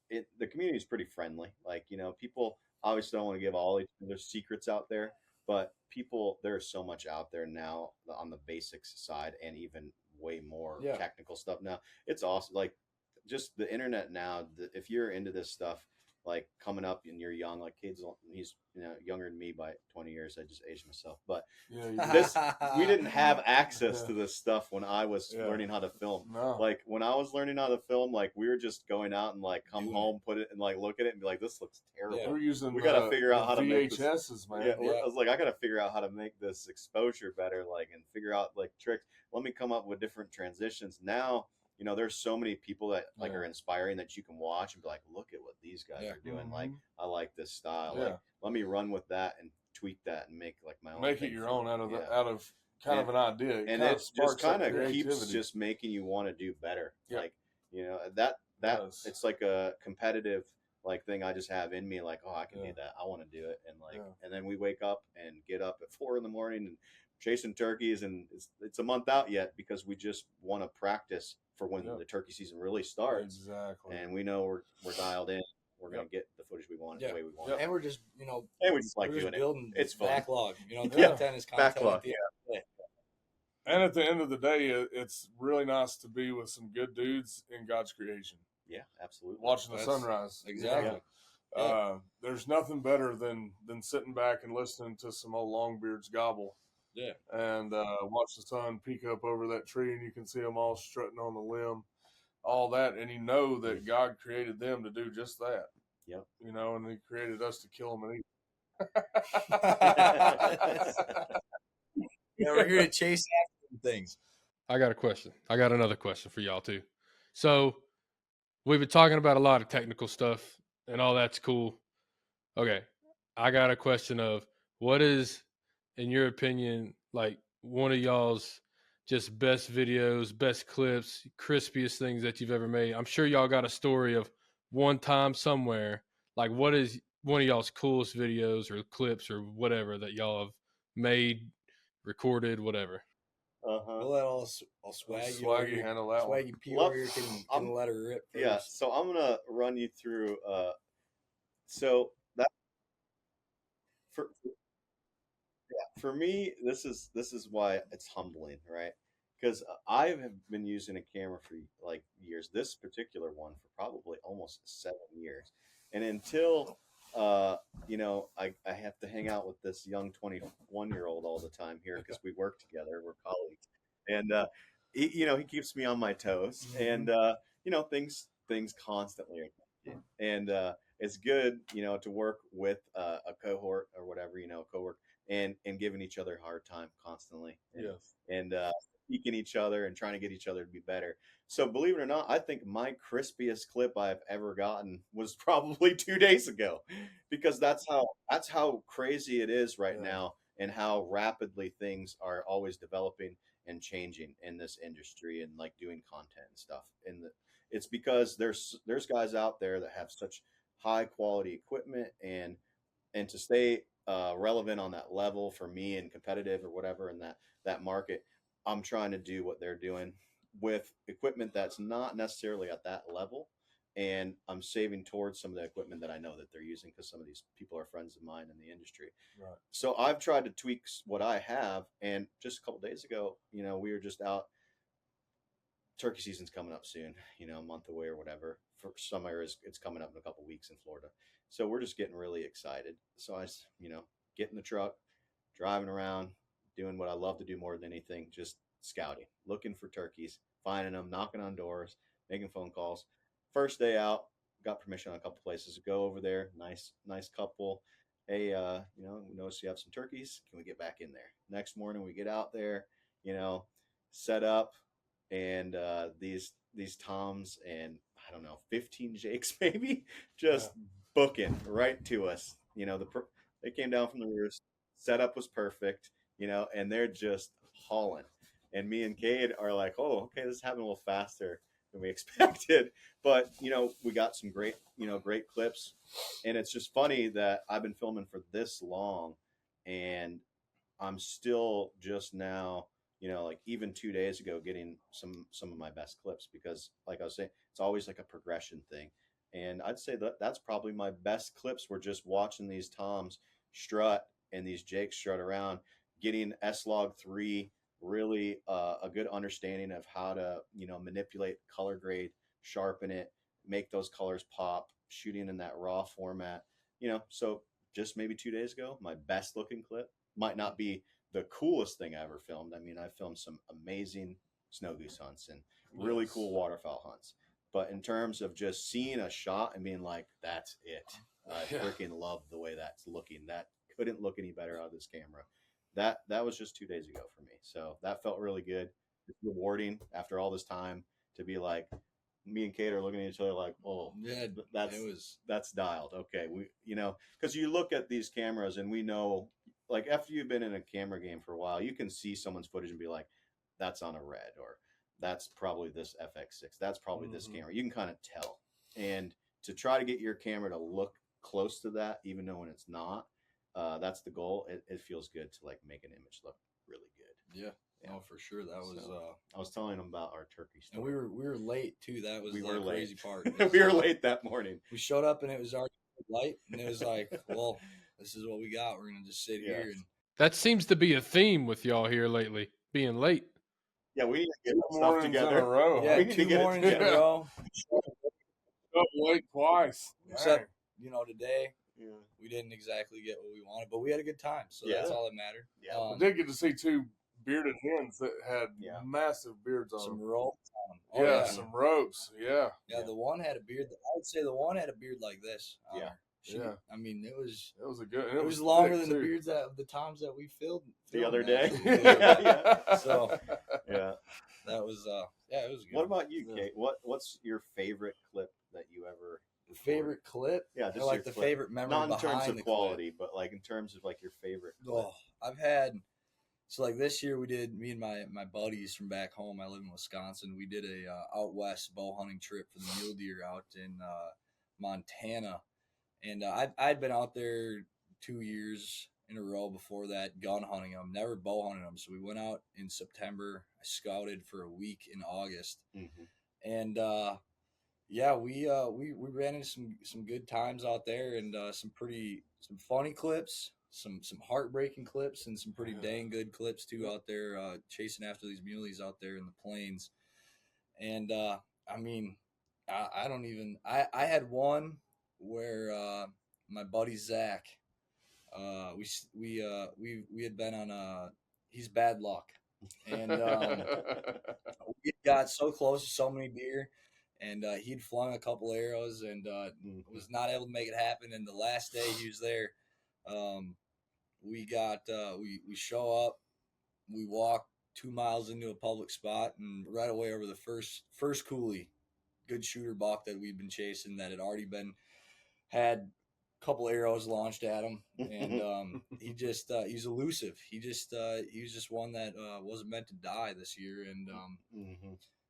The community is pretty friendly. Like, people obviously don't want to give all each other secrets out there, but people, there's so much out there now on the basics side and even way more Yeah. technical stuff now. It's awesome. Like just the internet now, if you're into this stuff, like coming up and you're young, like he's younger than me by 20 years. I just aged myself, but Yeah. You this we didn't have access Yeah. to this stuff when I was Yeah. learning how to film. No. Like when I was learning how to film, like we were just going out and like come Doing home, put it and like look at it and be like, this looks terrible. Yeah. We're using We gotta figure out the how to make this. VHSs, man. Yeah, Yeah. I was like, I gotta figure out how to make this exposure better, like, and figure out like tricks. Let me come up with different transitions. Now, there's so many people that like Yeah. are inspiring that you can watch and be like, look at what these guys Yeah. are doing. Mhm. Like, I like this style. Yeah. Like, let me run with that and tweak that and make like my own. Make it thing your for own me. out of Yeah. out of kind of And- an idea. It and kind it of just sparks that kind of keeps creativity. just making you want to do better. Yep. Like, that Does. it's like a competitive like thing I just have in me. Like, oh, I can Yeah. do that. I want to do it. And like, Yeah. and then we wake up and get up at 4 a.m. and chasing turkeys. And it's a month out yet because we just want to practice for when Yep. the turkey season really starts. Exactly. And we know we're dialed in. We're Yep. gonna get the footage we want Yeah. the way we want. Yep. And we're just, And we just like we're just doing it. building It's fun. backlog. Yeah. Content is content. Backlog. At the end of the day. And at the end of the day, it's really nice to be with some good dudes in God's creation, Yeah, absolutely. watching the That's- sunrise. you know? Exactly. Yeah. There's nothing better than sitting back and listening to some old longbeards gobble. Yeah. And watch the sun peek up over that tree, and you can see them all strutting on the limb, all that, and you know that God created them to do just that. Yep. And He created us to kill them and eat. Yeah, we're here to chase after things. I got a question. I got another question for y'all too. So we've been talking about a lot of technical stuff and all that's cool. Okay. I got a question of what is, in your opinion, like one of y'all's just best videos, best clips, crispiest things that you've ever made? I'm sure y'all got a story of one time somewhere. Like what is one of y'all's coolest videos or clips or whatever that y'all have made, recorded, whatever? Uh-huh. We'll let all swaggy Swaggy handle that one. Swaggy P over here can let her rip first. Yeah, so I'm gonna run you through. So that for me, this is why it's humbling, right? Because I have been using a camera for like years. This particular one for probably almost 7 years, and until I have to hang out with this young 21-year-old all the time here because we work together. We're colleagues, and he keeps me on my toes, and things constantly are changing. And it's good, to work with a cohort or whatever, coworker, and giving each other a hard time constantly, and speaking each other and trying to get each other to be better. So believe it or not, I think my crispiest clip I've ever gotten was probably 2 days ago, because that's how crazy it is right now, and how rapidly things are always developing and changing in this industry, and like doing content and stuff. And it's because there's guys out there that have such high quality equipment, and to stay relevant on that level for me and competitive or whatever in that market, I'm trying to do what they're doing with equipment that's not necessarily at that level, and I'm saving towards some of the equipment that I know that they're using because some of these people are friends of mine in the industry. Right. So I've tried to tweak what I have, and just a couple days ago, we were just out. Turkey season's coming up soon, a month away or whatever for some areas, it's coming up in a couple weeks in Florida. So we're just getting really excited. So get in the truck, driving around, doing what I love to do more than anything, just scouting, looking for turkeys, finding them, knocking on doors, making phone calls. First day out, got permission on a couple places to go over there. Nice couple. Hey, we noticed you have some turkeys. Can we get back in there? Next morning we get out there, set up, and these toms and I don't know, 15 jakes maybe, just booking right to us. They came down from the roofs. Setup was perfect, and they're just hauling. And me and Kade are like, oh, okay, this is happening a little faster than we expected. But we got some great clips, and it's just funny that I've been filming for this long, and I'm still just now, like even 2 days ago, getting some of my best clips, because like I was saying, it's always like a progression thing. And I'd say that that's probably my best clips. Were just watching these toms strut and these jakes strut around, getting S-Log3 really a good understanding of how to manipulate color grade, sharpen it, make those colors pop, shooting in that raw format. So just maybe 2 days ago, my best looking clip might not be the coolest thing I ever filmed. I mean, I filmed some amazing snow goose hunts and really cool waterfowl hunts. But in terms of just seeing a shot and being like, that's it. I freaking love the way that's looking. That couldn't look any better out of this camera. That was just 2 days ago for me. So that felt really good. It's rewarding after all this time to be like, me and Kate are looking at each other like, oh, yeah, that's dialed. Okay. Because you look at these cameras and we know, like, after you've been in a camera game for a while, you can see someone's footage and be like, that's on a red, or that's probably this FX6. That's probably this camera. You can kind of tell. And to try to get your camera to look close to that, even though when it's not, that's the goal. It feels good to like make an image look really good. Yeah. Oh, for sure. That was. I was telling them about our turkey story. And we were late too. That was the crazy part. We were late that morning. We showed up and it was already light, and it was like, well, this is what we got. We're gonna just sit here. And that seems to be a theme with y'all here lately, being late. Yeah, we need to get stuff together. In a row. Yeah, We need 2 mornings in a row. Up late twice. Except today. Yeah. We didn't exactly get what we wanted, but we had a good time, so that's all that mattered. Yeah, I did get to see 2 bearded hens that had massive beards on some them. ropes. Some ropes. Yeah. The one had a beard. I would say the one had a beard like this. I mean, it was a good. It was longer than the beards of the toms that we filmed the other day. So that was it was good. What about you, Kate? What's your favorite clip that you ever? Favorite clip? Yeah, just like the clip. Favorite memory. Not in behind terms of the quality, clip. but like in terms of like your favorite clip. Oh, I've had. So like this year we did, me and my buddies from back home. I live in Wisconsin. We did a out west bow hunting trip for the mule deer out in Montana, and I'd been out there 2 years in a row before that, gun hunting them, never bow hunting them. So we went out in September. I scouted for a week in August, and we ran into some good times out there, and some funny clips. Some heartbreaking clips and some pretty dang good clips too out there, chasing after these muleys out there in the plains. And I mean, I had one where my buddy Zach, we had been on he's bad luck, and we got so close to so many deer, and he'd flung a couple arrows and was not able to make it happen. And the last day he was there, we show up, we walk 2 miles into a public spot, and right away over the first coulee, good shooter buck that we'd been chasing that had already had a couple arrows launched at him, and he's elusive. He was just one that wasn't meant to die this year, and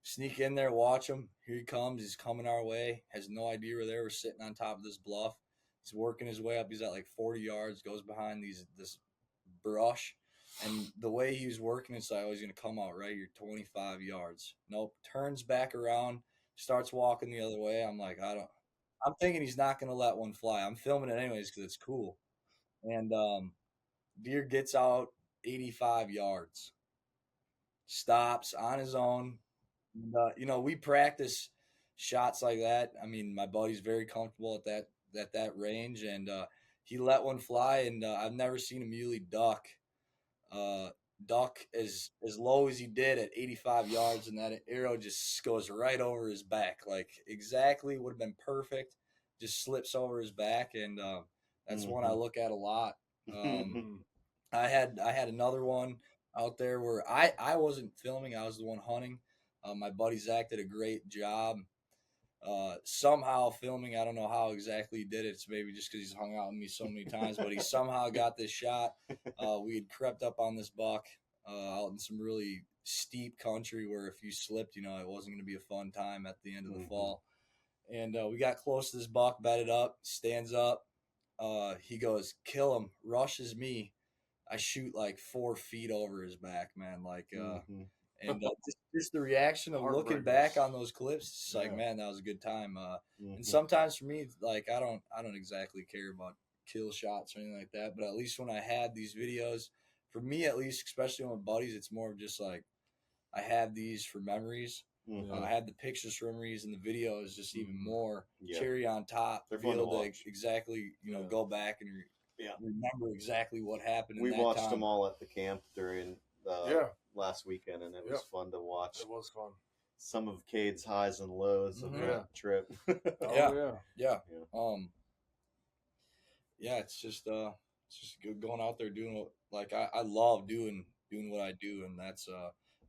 sneak in there, watch him. Here he comes. He's coming our way. Has no idea we're there. We're sitting on top of this bluff. He's working his way up. He's at like 40 yards, goes behind this brush. And the way he was working, it's like, oh, he's going to come out right here, 25 yards. Nope. Turns back around, starts walking the other way. I'm like, I'm thinking he's not going to let one fly. I'm filming it anyways because it's cool. And deer gets out 85 yards, stops on his own. And, we practice shots like that. I mean, my buddy's very comfortable at that range, and he let one fly, and I've never seen a muley uh, duck as low as he did at 85 yards, and that arrow just goes right over his back, like exactly would have been perfect. Just slips over his back, and that's one I look at a lot. I had another one out there where I wasn't filming; I was the one hunting. My buddy Zach did a great job. Somehow filming. I don't know how exactly he did it. It's maybe just because he's hung out with me so many times, but he somehow got this shot. We had crept up on this buck out in some really steep country where if you slipped, it wasn't going to be a fun time at the end of the fall. And we got close to this buck, bedded up, stands up. He goes, kill him, rushes me. I shoot like 4 feet over his back, man. Like, and just the reaction of looking back on those clips, it's like, man, that was a good time. And sometimes for me, like, I don't exactly care about kill shots or anything like that, but at least when I had these videos, for me at least, especially with my buddies, it's more of just like I have these for memories. I had the pictures for memories, and the video is just even more cherry on top. They're Be fun to able to watch. exactly, go back and remember exactly what happened. We in that watched time. them all at the camp during last weekend, and it was fun to watch. It was fun. Some of Cade's highs and lows of that trip. It's just good going out there doing what, like, I love doing what I do, and that's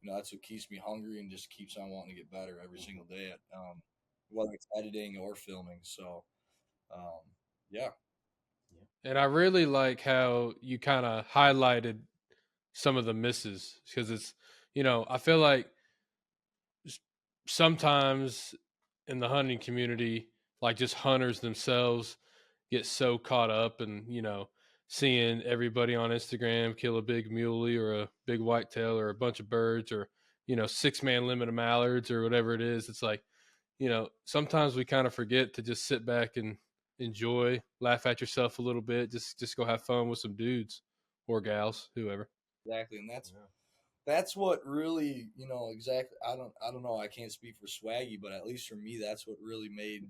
that's what keeps me hungry and just keeps on wanting to get better every single day at whether it's editing or filming. So yeah. And I really like how you kind of highlighted some of the misses because it's, I feel like sometimes in the hunting community, like just hunters themselves get so caught up and, seeing everybody on Instagram kill a big muley or a big whitetail or a bunch of birds or, 6-man limit of mallards or whatever it is. It's like, sometimes we kind of forget to just sit back and enjoy, laugh at yourself a little bit, just go have fun with some dudes or gals, whoever. Exactly. And that's what really, exactly. I don't know. I can't speak for Swaggy, but at least for me, that's what really made,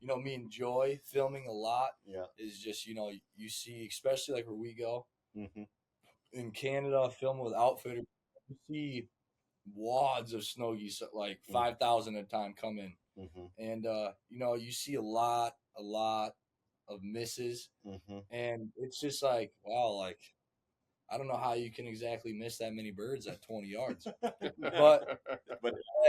me enjoy filming a lot. Yeah. Is just, you see, especially like where we go in Canada, filming with outfitters, you see wads of snow geese, like 5,000 at a time come in. And, you see a lot of misses. And it's just like, wow, like, I don't know how you can exactly miss that many birds at 20 yards, but it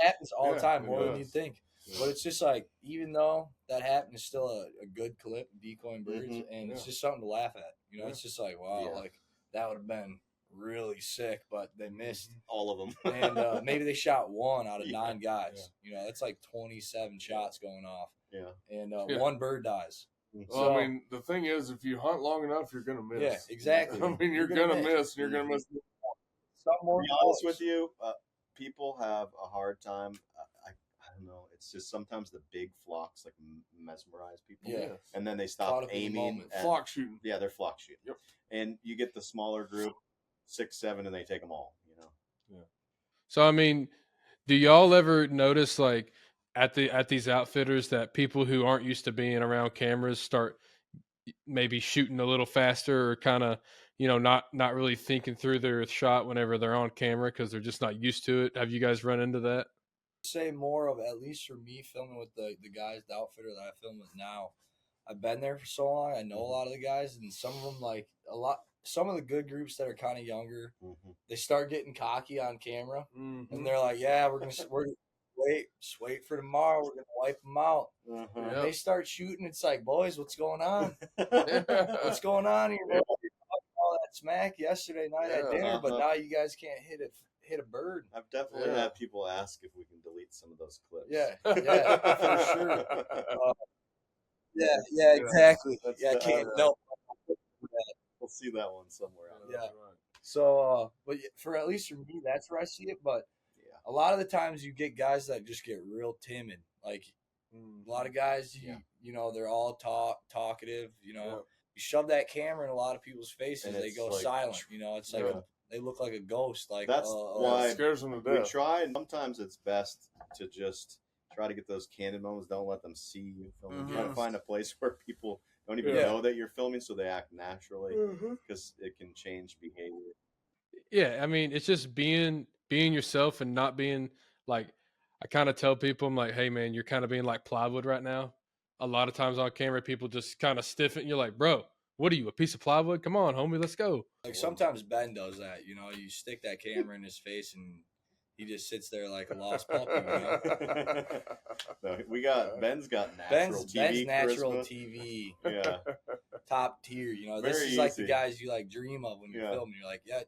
happens all the time, more than you think. But it's just like, even though that happened, it's still a good clip, decoying birds, and it's just something to laugh at. It's just like, wow, like that would have been really sick, but they missed all of them, and maybe they shot 1 out of 9 guys. It's like 27 shots going off, and 1 bird dies. Well, I mean, the thing is, if you hunt long enough, you're gonna miss. Yeah, exactly. I mean, you're gonna miss, and you're gonna miss. Some more. To be honest with you, people have a hard time. I don't know. It's just sometimes the big flocks like mesmerize people. Yeah. And then they stop aiming. Flock shooting. Yeah, they're flock shooting. Yep. And you get the smaller group, 6, 7, and they take them all. Yeah. So I mean, do y'all ever notice like at these outfitters that people who aren't used to being around cameras start maybe shooting a little faster or kind of not really thinking through their shot whenever they're on camera because they're just not used to it? Have you guys run into that? Say more of, at least for me, filming with the guys, the outfitter that I film with now. I've been there for so long. I know a lot of the guys, and some of them, like some of the good groups that are kind of younger, they start getting cocky on camera, and they're like, "Yeah, we're wait for tomorrow. We're gonna wipe them out." And they start shooting. It's like, boys, what's going on? What's going on here? Man? All that smack yesterday night at dinner, but now you guys can't hit a bird. I've definitely had people ask if we can delete some of those clips. Yeah, for sure. Yeah, exactly. I can't. No, we'll see that one somewhere. Yeah. So, but for at least for me, that's where I see it. But a lot of the times you get guys that just get real timid. Like a lot of guys, they're all talkative. You shove that camera in a lot of people's faces, and they go like, silent. It's like they look like a ghost. Like That's why it scares them to we death. try, and sometimes it's best to just try to get those candid moments. Don't let them see you filming. Try to find a place where people don't even know that you're filming, so they act naturally, because it can change behavior. Yeah, I mean, it's just being yourself and not being like. I kind of tell people, I'm like, hey man, you're kind of being like plywood right now. A lot of times on camera, people just kind of stiff it, and you're like, bro, what are you, a piece of plywood? Come on, homie, let's go. Like sometimes Ben does that. You know, you stick that camera in his face and he just sits there like a lost puppy. You know? No, Ben's got natural TV. Ben's natural charisma. TV. Yeah. Top tier. You know, this Very is like the easy. guys you like dream of when you're filming. You're like, yeah,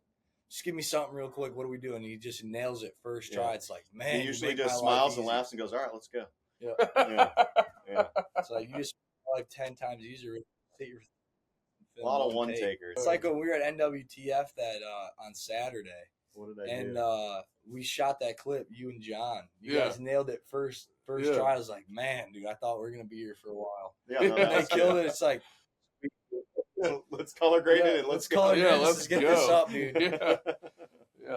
just give me something real quick. What are we doing? And he just nails it first try. It's like, man, He usually just smiles and laughs and goes, all right, let's go. Yeah. It's like you just like 10 times easier. A lot of one takers. It's like when we were at NWTF that on Saturday. What did I and do? We shot that clip, you and John. You Yeah. guys nailed it first try. I was like, man, dude, I thought we were gonna be here for a while. Yeah, no, And they killed it. It's like, let's color grade it and let's color grade. Let's get go. this up, dude. Yeah,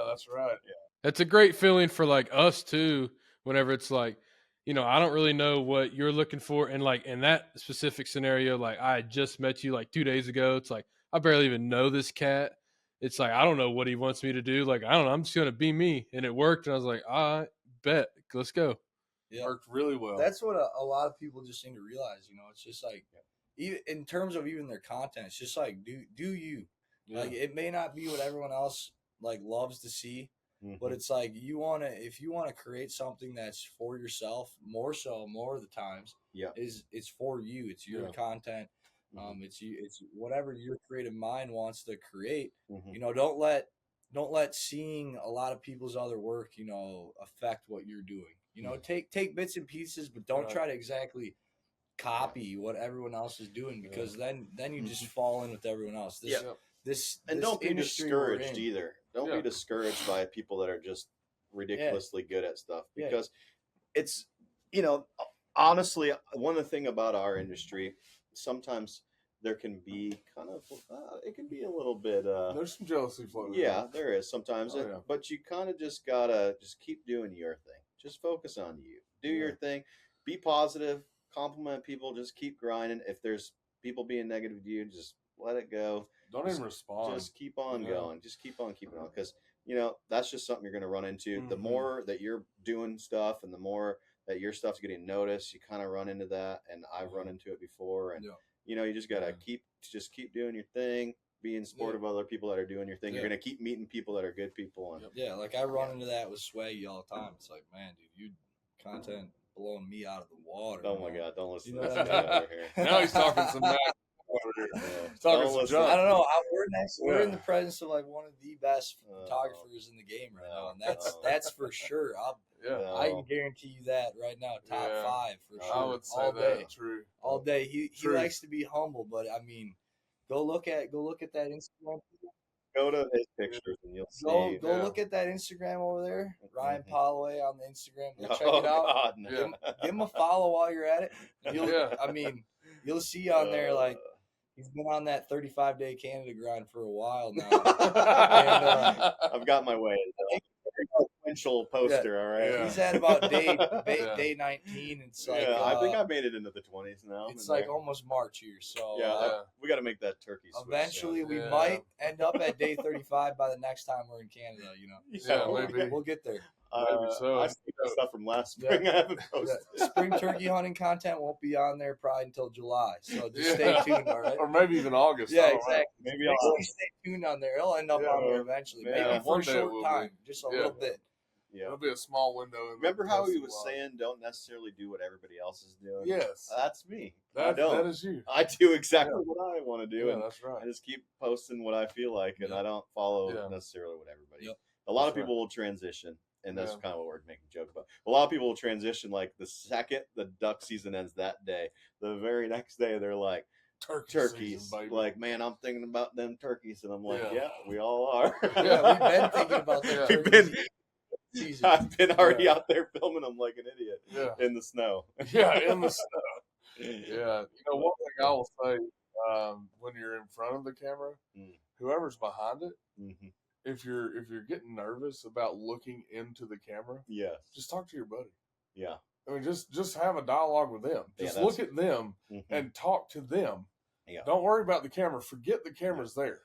that's right. It's a great feeling for like us too. Whenever it's like, you know, I don't really know what you're looking for, and like in that specific scenario, like I just met you like 2 days ago. It's like I barely even know this cat. It's like I don't know what he wants me to do. Like I don't know. I'm just gonna be me, and it worked. And I was like, all right, bet, let's go. Yeah. Worked really well. That's what a lot of people just need to realize. You know, it's just like, even in terms of even their content, it's just like do you. Like it may not be what everyone else like loves to see. But it's like if you want to create something that's for yourself, more of the times, it's for you. It's your content. It's whatever your creative mind wants to create. You know, don't let seeing a lot of people's other work, you know, affect what you're doing. You know, take bits and pieces, but don't try to exactly copy what everyone else is doing, because then you just fall in with everyone else. And don't be discouraged either. Don't be discouraged by people that are just ridiculously good at stuff, because it's, you know, honestly, one of the thing about our industry, sometimes there can be kind of it can be a little bit there's some jealousy floating. Yeah, there is sometimes. But you kind of just gotta just keep doing your thing. Just focus on you. Do your thing. Be positive. Compliment people. Just keep grinding. If there's people being negative to you, just let it go. Don't even respond. Just keep on going. Just keep on keeping on, because you know that's just something you're going to run into. The more that you're doing stuff, and the more that your stuff's getting noticed, you kind of run into that. And I've run into it before. And you know, you just gotta keep doing your thing. Being supportive of other people that are doing your thing. You're gonna keep meeting people that are good people. And like I run into that with Swaggy all the time. It's like, man, dude, you content blowing me out of the water. Oh my god, don't listen to know this guy over here. Now he's talking some mad over here. He's talking some junk. I don't know. We're in the presence of like one of the best photographers in the game right now, and that's for sure. I can guarantee you that right now, top 5 for sure. I would say all that day. true. All day. He likes to be humble, but I mean, go look at that Instagram. Go to his pictures and you'll see. Go look at that Instagram over there, Ryan Poloway on the Instagram. Go check it out. God, no. Give him a follow while you're at it. I mean, you'll see on there like he's been on that 35-day Canada grind for a while now. And, I've got my way. Sequential poster, all right. He's at about day 19. It's like I think I made it into the 20s now. It's like almost March here, so we got to make that turkey switch. Eventually, we might end up at day 35 by the next time we're in Canada. You know, maybe we'll get there. Maybe so. I see stuff from last spring. I haven't posted. Spring turkey hunting content won't be on there probably until July, so just stay tuned. All right, or maybe even August. Yeah, exactly. Maybe stay tuned on there. It'll end up on there eventually. Maybe for a short time, just a little bit. Yeah. It'll be a small window. Remember how he was saying, don't necessarily do what everybody else is doing? Yes. That's me. That is you. I do exactly what I want to do. Yeah, and that's right. I just keep posting what I feel like, and I don't follow necessarily what everybody. A lot of people will transition, and that's kind of what we're making a joke about. A lot of people will transition like the second the duck season ends that day. The very next day, they're like, turkeys. Season, like, man, I'm thinking about them turkeys. And I'm like, yeah we all are. Yeah, we've been thinking about them turkeys. I've been already out there filming them like an idiot in the snow. In the snow. Yeah. You know, one thing I will say, when you're in front of the camera, whoever's behind it, if you're getting nervous about looking into the camera, Yes. just talk to your buddy. Yeah. I mean, just have a dialogue with them. Just look at them and talk to them. Yeah. Don't worry about the camera. Forget the camera's there.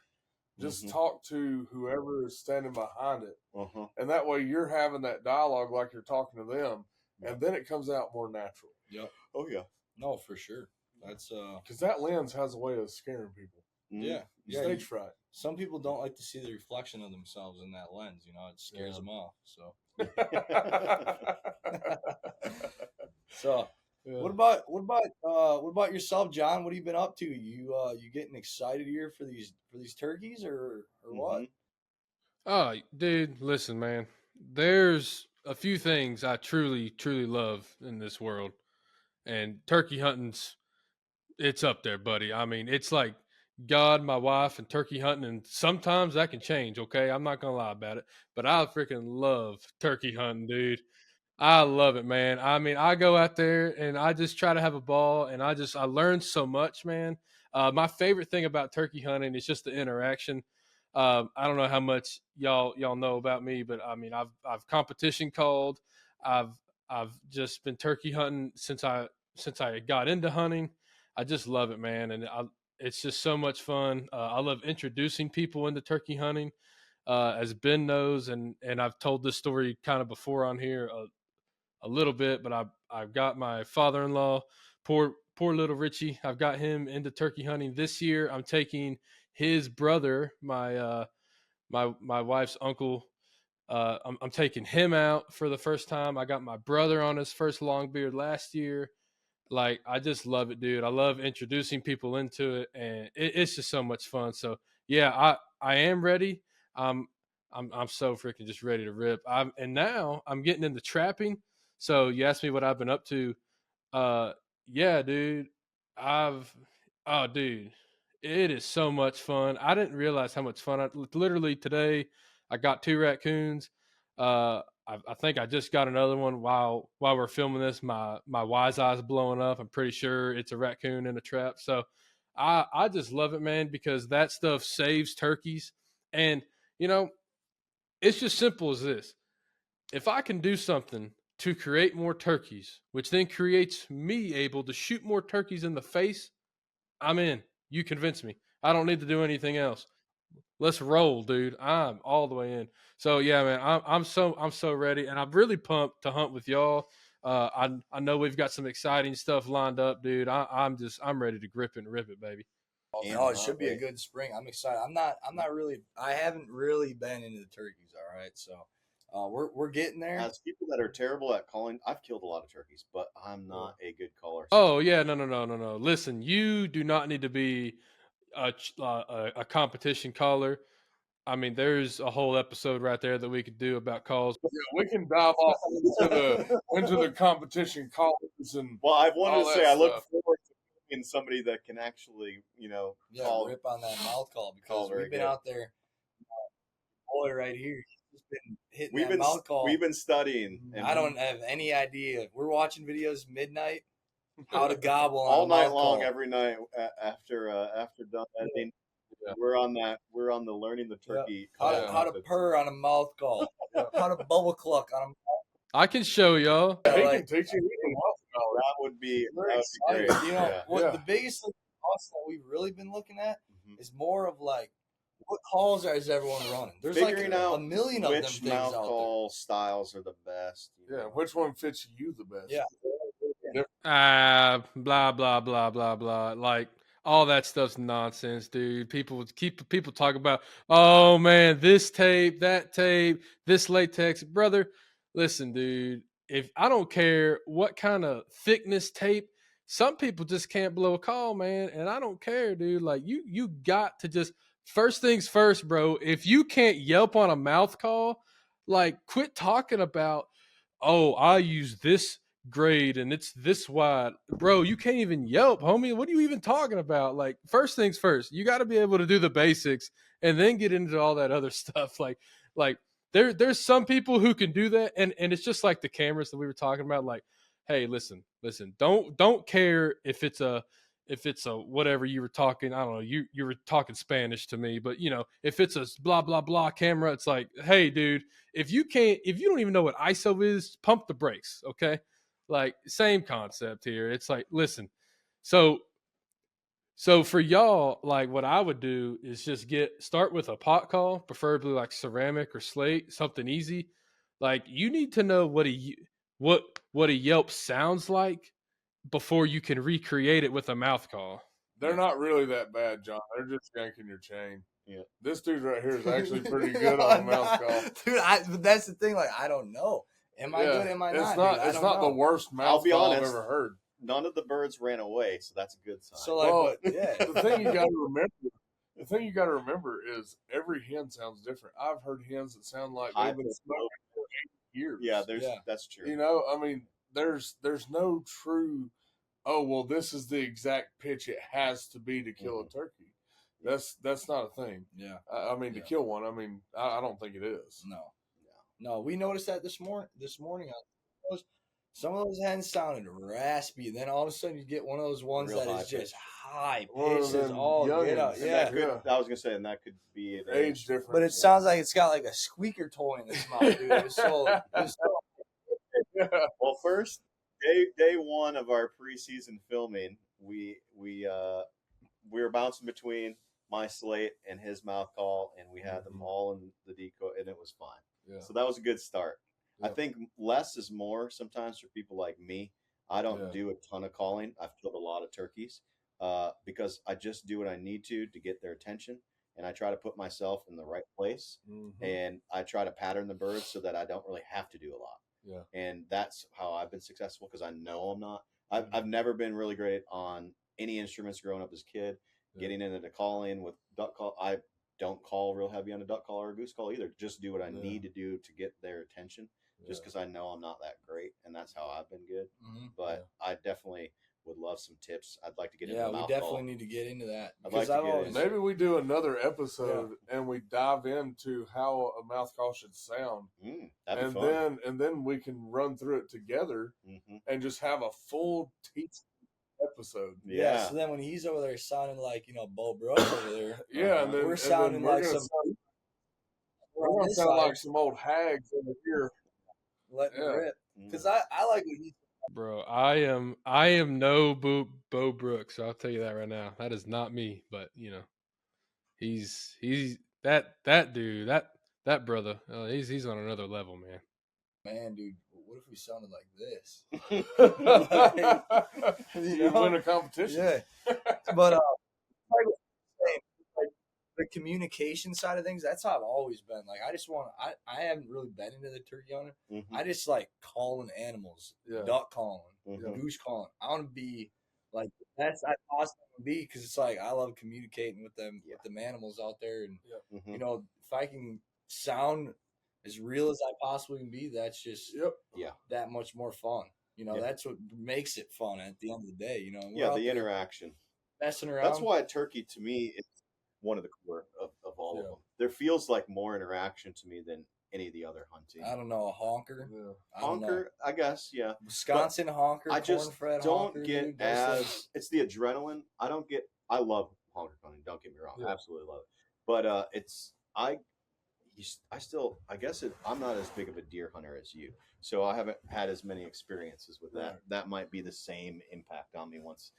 Just talk to whoever is standing behind it. And that way you're having that dialogue like you're talking to them. And then it comes out more natural. Yep. Oh, yeah. No, for sure. That's because that lens has a way of scaring people. Yeah. Stage fright. Some people don't like to see the reflection of themselves in that lens. You know, it scares them off. So. So, what about yourself, John? What have you been up to? You getting excited here for these turkeys or what? Oh, dude, listen, man. There's a few things I truly love in this world, and turkey hunting's it's up there, buddy. I mean, it's like God, my wife, and turkey hunting, and sometimes that can change. Okay, I'm not gonna lie about it, but I freaking love turkey hunting, dude. I love it, man. I mean, I go out there and I just try to have a ball, and I learn so much, man. My favorite thing about turkey hunting is just the interaction. I don't know how much y'all know about me, but I mean, I've competition called. I've I've just been turkey hunting since I got into hunting. I just love it, man, and it's just so much fun. I love introducing people into turkey hunting, as Ben knows, and I've told this story kind of before on here a little bit, but I've got my father-in-law, poor little Richie. I've got him into turkey hunting this year. I'm taking his brother, my wife's uncle. I'm taking him out for the first time. I got my brother on his first long beard last year. Like, I just love it, dude. I love introducing people into it, and it's just so much fun. So yeah, I am ready. I'm I'm so freaking just ready to rip. And now I'm getting into trapping. So you asked me what I've been up to. Uh, yeah, dude. I've dude, it is so much fun. I didn't realize how much fun. Literally today, I got 2 raccoons. I think I just got another one while we're filming this. My wise eye's blowing up. I'm pretty sure it's a raccoon in a trap. So I just love it, man, because that stuff saves turkeys. And you know, it's just simple as this. If I can do something to create more turkeys, which then creates me able to shoot more turkeys in the face, I'm in. You convince me. I don't need to do anything else. Let's roll, dude. I'm all the way in. So yeah, man, I'm so ready, and I'm really pumped to hunt with y'all. I know we've got some exciting stuff lined up, dude. I'm ready to grip it and rip it, baby. No, it should be a good spring. I'm excited. I'm not really. I haven't really been into the turkeys. All right, so we're getting there. As people that are terrible at calling, I've killed a lot of turkeys, but I'm not a good caller. Oh yeah, no. Listen, you do not need to be a competition caller. I mean, there's a whole episode right there that we could do about calls. Yeah, we can dive off into the competition callers and. Well, I've wanted to say I look stuff. forward to being somebody that can actually, call, rip on that mouth call because very we've been good. out there. Boy, right here, he's been hitting We've that been mouth call. we've been studying. And I don't have any idea. We're watching videos midnight. How to gobble all on a night mouth long, call. every night after done editing. Yeah. We're on the learning the turkey. How to purr on a mouth call. How to bubble cluck on a mouth call. I can show y'all. He can teach you. That would be excited. great. You know, the biggest thing that we've really been looking at is more of like, what calls is everyone running? There's figuring like out a million of them which things mouth out call styles are the best. Yeah, which one fits you the best? Yeah. Blah blah blah blah blah. Like, all that stuff's nonsense, dude. People talk about, oh man, this tape, that tape, this latex, brother. Listen, dude. If I don't care what kind of thickness tape, some people just can't blow a call, man, and I don't care, dude. Like, you got to just, first things first, bro. If you can't yelp on a mouth call, like, quit talking about, oh, I use this grade and it's this wide. Bro, you can't even yelp, homie. What are you even talking about? Like, first things first, you got to be able to do the basics and then get into all that other stuff. Like there's some people who can do that, and it's just like the cameras that we were talking about. Like, hey, listen, don't care if it's if it's a whatever you were talking, I don't know, you were talking Spanish to me, but if it's a blah blah blah camera, it's like, hey dude, if you don't even know what ISO is, pump the brakes, okay? Like same concept here. It's like, listen, so for y'all, like what I would do is just start with a pot call, preferably like ceramic or slate, something easy. Like you need to know what a Yelp sounds like before you can recreate it with a mouth call. They're not really that bad, John. They're just yanking your chain. Yeah. This dude right here is actually pretty good on a mouth call. Dude, but that's the thing. Like, I don't know. Am I good? Am I not? It's not the worst mouth call I've ever heard. None of the birds ran away, so that's a good sign. So, like, the thing you got to remember is every hen sounds different. I've heard hens that sound like they've been smoking for 8 years. Yeah, that's true. I mean, there's no true. Oh well, this is the exact pitch it has to be to kill a turkey. That's not a thing. Yeah. I mean, to kill one. I mean, I don't think it is. No. We noticed that this morning. Some of those hens sounded raspy, and then all of a sudden you get one of those ones that is just high pitches all get out. Yeah. I was gonna say, and that could be an age difference. But it sounds like it's got like a squeaker toy in its mouth, dude. It was so Well, first day one of our preseason filming, we were bouncing between my slate and his mouth call, and we had them all in the decoy, and it was fine. Yeah. So that was a good start. I think less is more sometimes for people like me. I don't do a ton of calling. I've killed a lot of turkeys because I just do what I need to get their attention, and I try to put myself in the right place, and I try to pattern the birds so that I don't really have to do a lot. Yeah. And that's how I've been successful because I know I'm not. I've never been really great on any instruments growing up as a kid. Getting into the calling with duck call, I don't call real heavy on a duck call or a goose call either. Just do what I need to do to get their attention. Just because I know I'm not that great, and that's how I've been good. But I definitely would love some tips. I'd like to get into the mouth we definitely need to get into that. Maybe we do another episode and we dive into how a mouth call should sound, that'd be fun. then we can run through it together and just have a full teach episode. Yeah. So then when he's over there sounding like Bo Brooks over there, and then we're sounding like some. We're gonna sound like some old hags over here. Letting it rip. Because I like what he's. Bro, I am no Bo Brooks. So I'll tell you that right now. That is not me. But he's that dude, that brother. He's on another level, man. Man, dude, what if we sounded like this? You win a competition. Yeah, but like the communication side of things, that's how I've always been. Like, I haven't really been into the turkey hunter. I just like calling animals, duck calling, goose calling. I want to be like the best I possibly can be because it's like I love communicating with them, with them animals out there, and if I can sound as real as I possibly can be, that's just that much more fun. That's what makes it fun at the end of the day. The interaction, messing around. That's why turkey to me is one of the core of all of them. There feels like more interaction to me than any of the other hunting. I don't know, a honker. Honker, I guess, Wisconsin but honker. I just don't honker, get it's the adrenaline. I love honker hunting. Don't get me wrong, I absolutely love it. But I'm not as big of a deer hunter as you, so I haven't had as many experiences with that. That might be the same impact on me once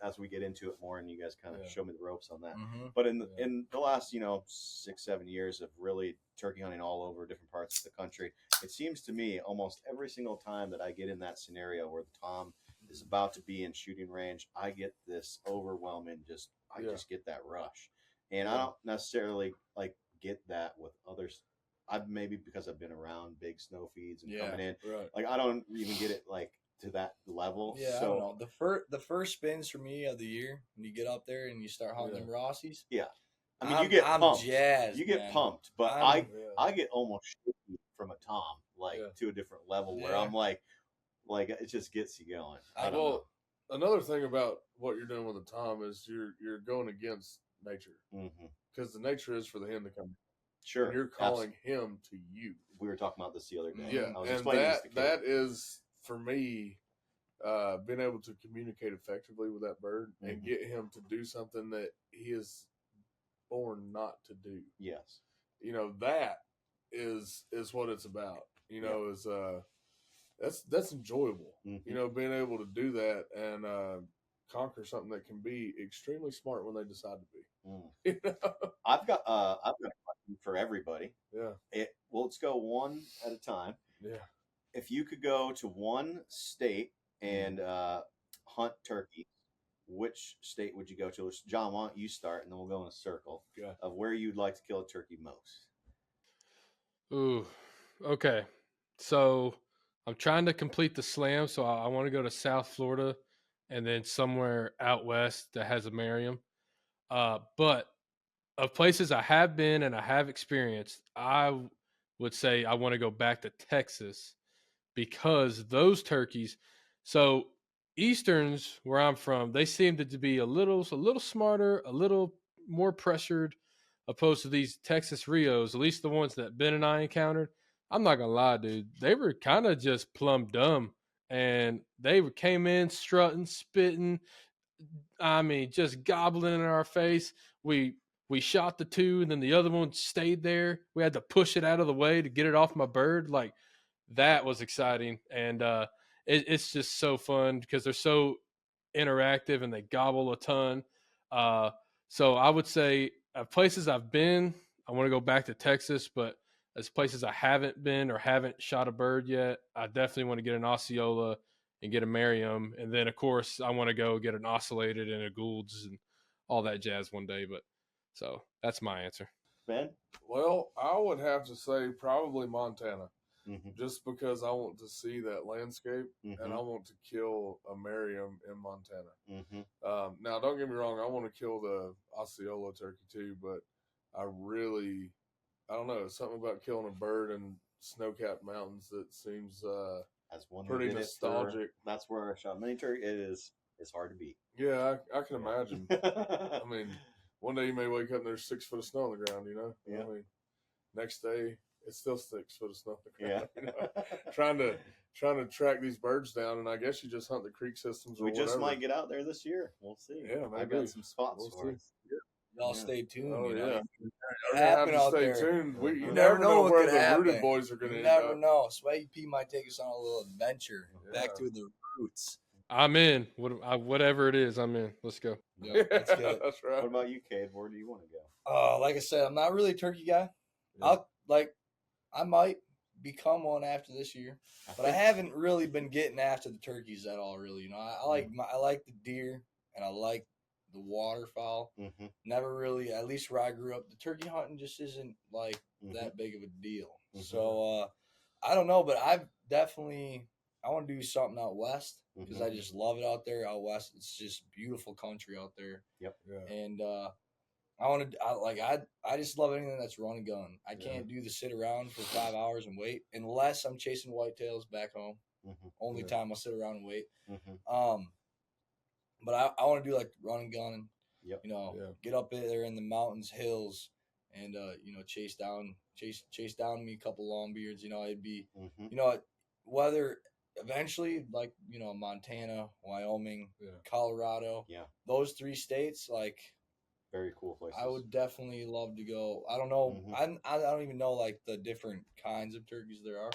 as we get into it more, and you guys kind of show me the ropes on that. But in the last 6-7 years of really turkey hunting all over different parts of the country, it seems to me almost every single time that I get in that scenario where the tom is about to be in shooting range, I get this overwhelming just get that rush, and I don't necessarily get that with others. Maybe because I've been around big snow feeds and coming in, like I don't even get it to that level. Yeah, so, I don't know. The first spins for me of the year when you get up there and you start hunting them Rossies. Yeah, I mean you get pumped. Jazzed, you get pumped, but I get almost shaky from a tom to a different level where I'm like it just gets you going. I don't know. Another thing about what you're doing with a tom is you're going against nature because the nature is for the hen to come. Sure, and you're calling him to you. We were talking about this the other day. Yeah, I was and explaining this to that is for me being able to communicate effectively with that bird and get him to do something that he is born not to do. Yes. That is what it's about. Is that's enjoyable. Being able to do that and conquer something that can be extremely smart when they decide to be. I've got a question for everybody. Yeah. Let's go one at a time. Yeah. If you could go to one state and hunt turkey, which state would you go to? John, why don't you start, and then we'll go in a circle of where you'd like to kill a turkey most. Ooh, okay. So I'm trying to complete the slam, so I want to go to South Florida and then somewhere out west that has a Merriam. But of places I have been and I have experienced, I would say I want to go back to Texas because those turkeys. So Easterns, where I'm from, they seem to be a little smarter, a little more pressured, opposed to these Texas Rios. At least the ones that Ben and I encountered. I'm not gonna lie, dude. They were kind of just plumb dumb, and they came in strutting, spitting. I mean, just gobbling in our face. We shot the two, and then the other one stayed there. We had to push it out of the way to get it off my bird. Like that was exciting, and it's just so fun because they're so interactive and they gobble a ton. Uh, so I would say places I've been, I want to go back to Texas, but as places I haven't been or haven't shot a bird yet, I definitely want to get an Osceola and get a Merriam, and then of course I want to go get an Oscillated and a Gould's and all that jazz one day. But so that's my answer. Ben? Well, I would have to say probably Montana. Just because I want to see that landscape and I want to kill a Merriam in Montana. Now, don't get me wrong, I want to kill the Osceola turkey too, but I don't know, something about killing a bird in snow-capped mountains that seems as one pretty nostalgic. That's where I shot many turkey. It's hard to beat. Yeah, I can imagine. I mean, one day you may wake up and there's 6 foot of snow on the ground, Yeah. I mean, next day it's still 6 foot of snow on the ground. Yeah. Trying to track these birds down, and I guess you just hunt the creek systems. We just might get out there this year. We'll see. Yeah, maybe. I got some spots for us. Y'all stay tuned. Oh, yeah. We're gonna have to stay tuned. You never know what where could the happen. Rooted Boys are gonna You end never up. know. Swaggy P might take us on a little adventure back to the roots. I'm in. Whatever it is, I'm in. Let's go. Yeah, that's good. That's right. What about you, Kade? Where do you want to go? Like I said, I'm not really a turkey guy. Yeah. I might become one after this year, but I haven't really been getting after the turkeys at all. Really, I like the deer and I like the waterfowl. Never really, at least where I grew up, the turkey hunting just isn't like that big of a deal. So I don't know, but I want to do something out west because I just love it out there. Out west, it's just beautiful country out there. Yep. Yeah. And I just love anything that's run and gun. I can't do the sit around for 5 hours and wait unless I'm chasing whitetails back home. Only time I'll sit around and wait. But I want to do like run and gun and get up there in the mountains, hills, and chase down me a couple longbeards. It'd be whether eventually like Montana, Wyoming, Colorado, those 3 states like. Very cool places. I would definitely love to go. I don't know. I don't even know like the different kinds of turkeys there are.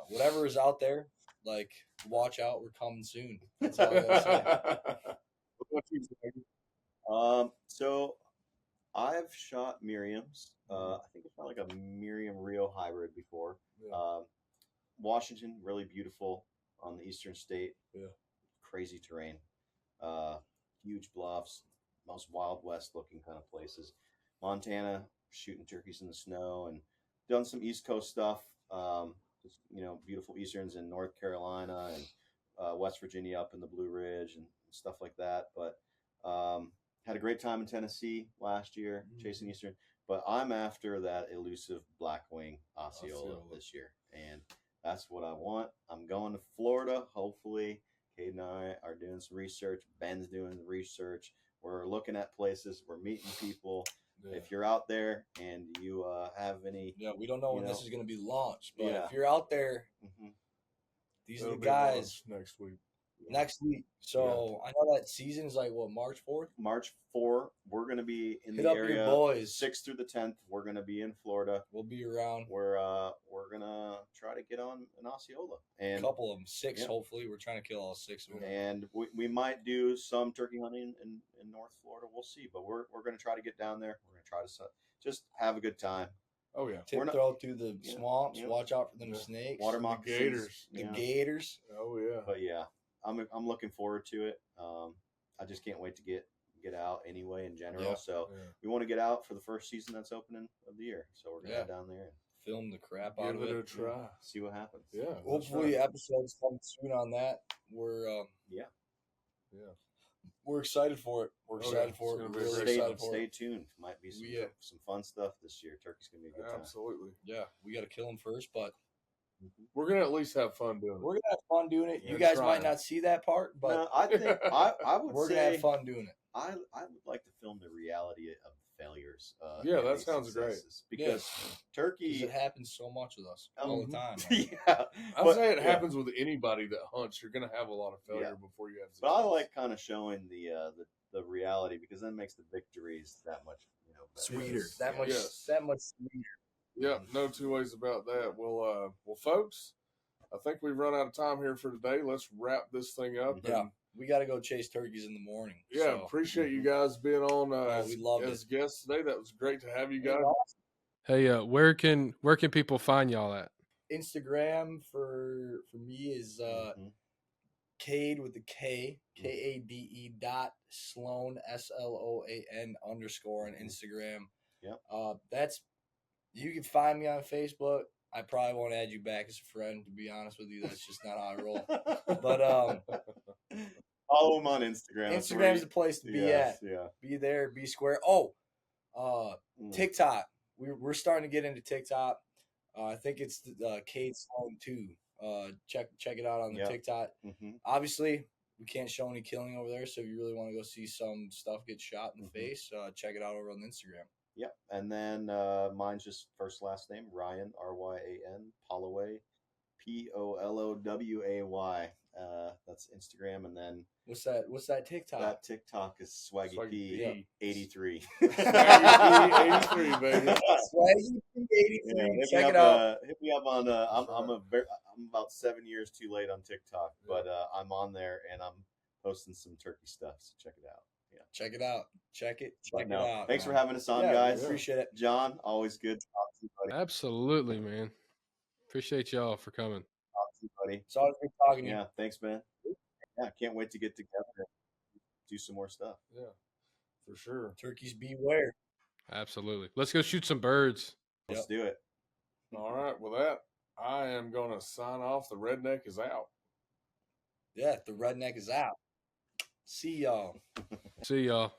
Whatever is out there, like watch out, we're coming soon. That's all I gotta say. So I've shot Merriams. I think I shot like a Merriam Rio hybrid before. Washington, really beautiful on the eastern state. Crazy terrain. Huge bluffs. Most Wild West looking kind of places. Montana, shooting turkeys in the snow, and done some East Coast stuff. Just, beautiful Easterns in North Carolina and West Virginia up in the Blue Ridge and stuff like that. But had a great time in Tennessee last year chasing Eastern. But I'm after that elusive Blackwing Osceola this year, and that's what I want. I'm going to Florida. Hopefully, Kade and I are doing some research. Ben's doing the research. We're looking at places. We're meeting people. If you're out there and you have any... we don't know when this is going to be launched. But if you're out there, These That'll are the be lunch guys next week. next week. So I know that season is like what, March 4th? March 4, we're going to be in Hit the up your area. boys. 6th through the 10th, we're going to be in Florida. We'll be around. We're going to try to get on an Osceola. A And couple of them, 6 yeah. hopefully. We're trying to kill all 6 of them. And we might do some turkey hunting in North Florida. We'll see. But we're going to try to get down there. We're going to try to just have a good time. Oh, yeah. Throw through the swamps. Yeah. Watch out for them snakes. Water The moccasins. gators. The gators. Oh, yeah. But yeah, I'm looking forward to it. I just can't wait to get out anyway in general. Yeah. So we want to get out for the first season that's opening of the year. So we're going to head down there and film the crap out of Give it a it. try. see what happens. Yeah. that's Hopefully right. episodes come soon on that. We're Yeah. we're excited for it. We're Oh, excited yeah. for It's it. gonna We're be really great. excited for Stay it. tuned. Might be some fun stuff this year. Turkey's going to be a good time. Absolutely. Yeah, we got to kill them first, but We're going to at least have fun doing it. we're gonna have fun doing it. Yeah, You guys trying. might not see that part, but No, I think I would we're say gonna have fun doing it. I would like to film the reality of failures. Yeah, and that the sounds great. successes. Because Turkey, Because it happens so much with us all the time. yeah, I'll but- say it yeah. happens with anybody that hunts. You're going to have a lot of failure Yeah. before you have success. But I like kind of showing the reality because then it makes the victories that much better. Sweeter. That Yeah. much. Yes. That much sweeter. Yeah, no two ways about that. Well, folks, I think we've run out of time here for today. Let's wrap this thing up. Yeah. And, We got to go chase turkeys in the morning. yeah, so. appreciate you guys being on we loved as guests today. That was great to have you guys. Hey, where can people find y'all at? Instagram for me is Kade with the K, Kade Sloan SLOAN _ on Instagram. Yep. That's you can find me on Facebook. I probably won't add you back as a friend, to be honest with you. That's just not how I roll. But follow them on Instagram. Instagram's the place to be at. Yeah. Be there, be square. TikTok. We're starting to get into TikTok. I think it's Kade Sloan 2. Check it out on the TikTok. Mm-hmm. Obviously, we can't show any killing over there, so if you really want to go see some stuff get shot in the face, check it out over on Instagram. Yep. And then mine's just first last name, Ryan, RYAN, Poloway, POLOWAY. That's Instagram. And then What's that TikTok? that TikTok is Swaggy P 83. Swaggy P 83, baby. Swaggy P 83. Yeah, Check it out. Hit me up on. I'm about 7 years too late on TikTok, but I'm on there and I'm posting some turkey stuff. So check it out. Yeah, check it out. Check it out. Thanks for having us on, Yeah, guys. appreciate it. John, always good to talk to you, buddy. Absolutely, man. Appreciate y'all for coming. Talk to you, buddy. It's always good talking to you. Yeah, thanks, man. Yeah, can't wait to get together and do some more stuff. Yeah, for sure. Turkeys beware. Absolutely. Let's go shoot some birds. Let's do it. All right, with that, I am going to sign off. The redneck is out. Yeah, the redneck is out. See y'all. See y'all.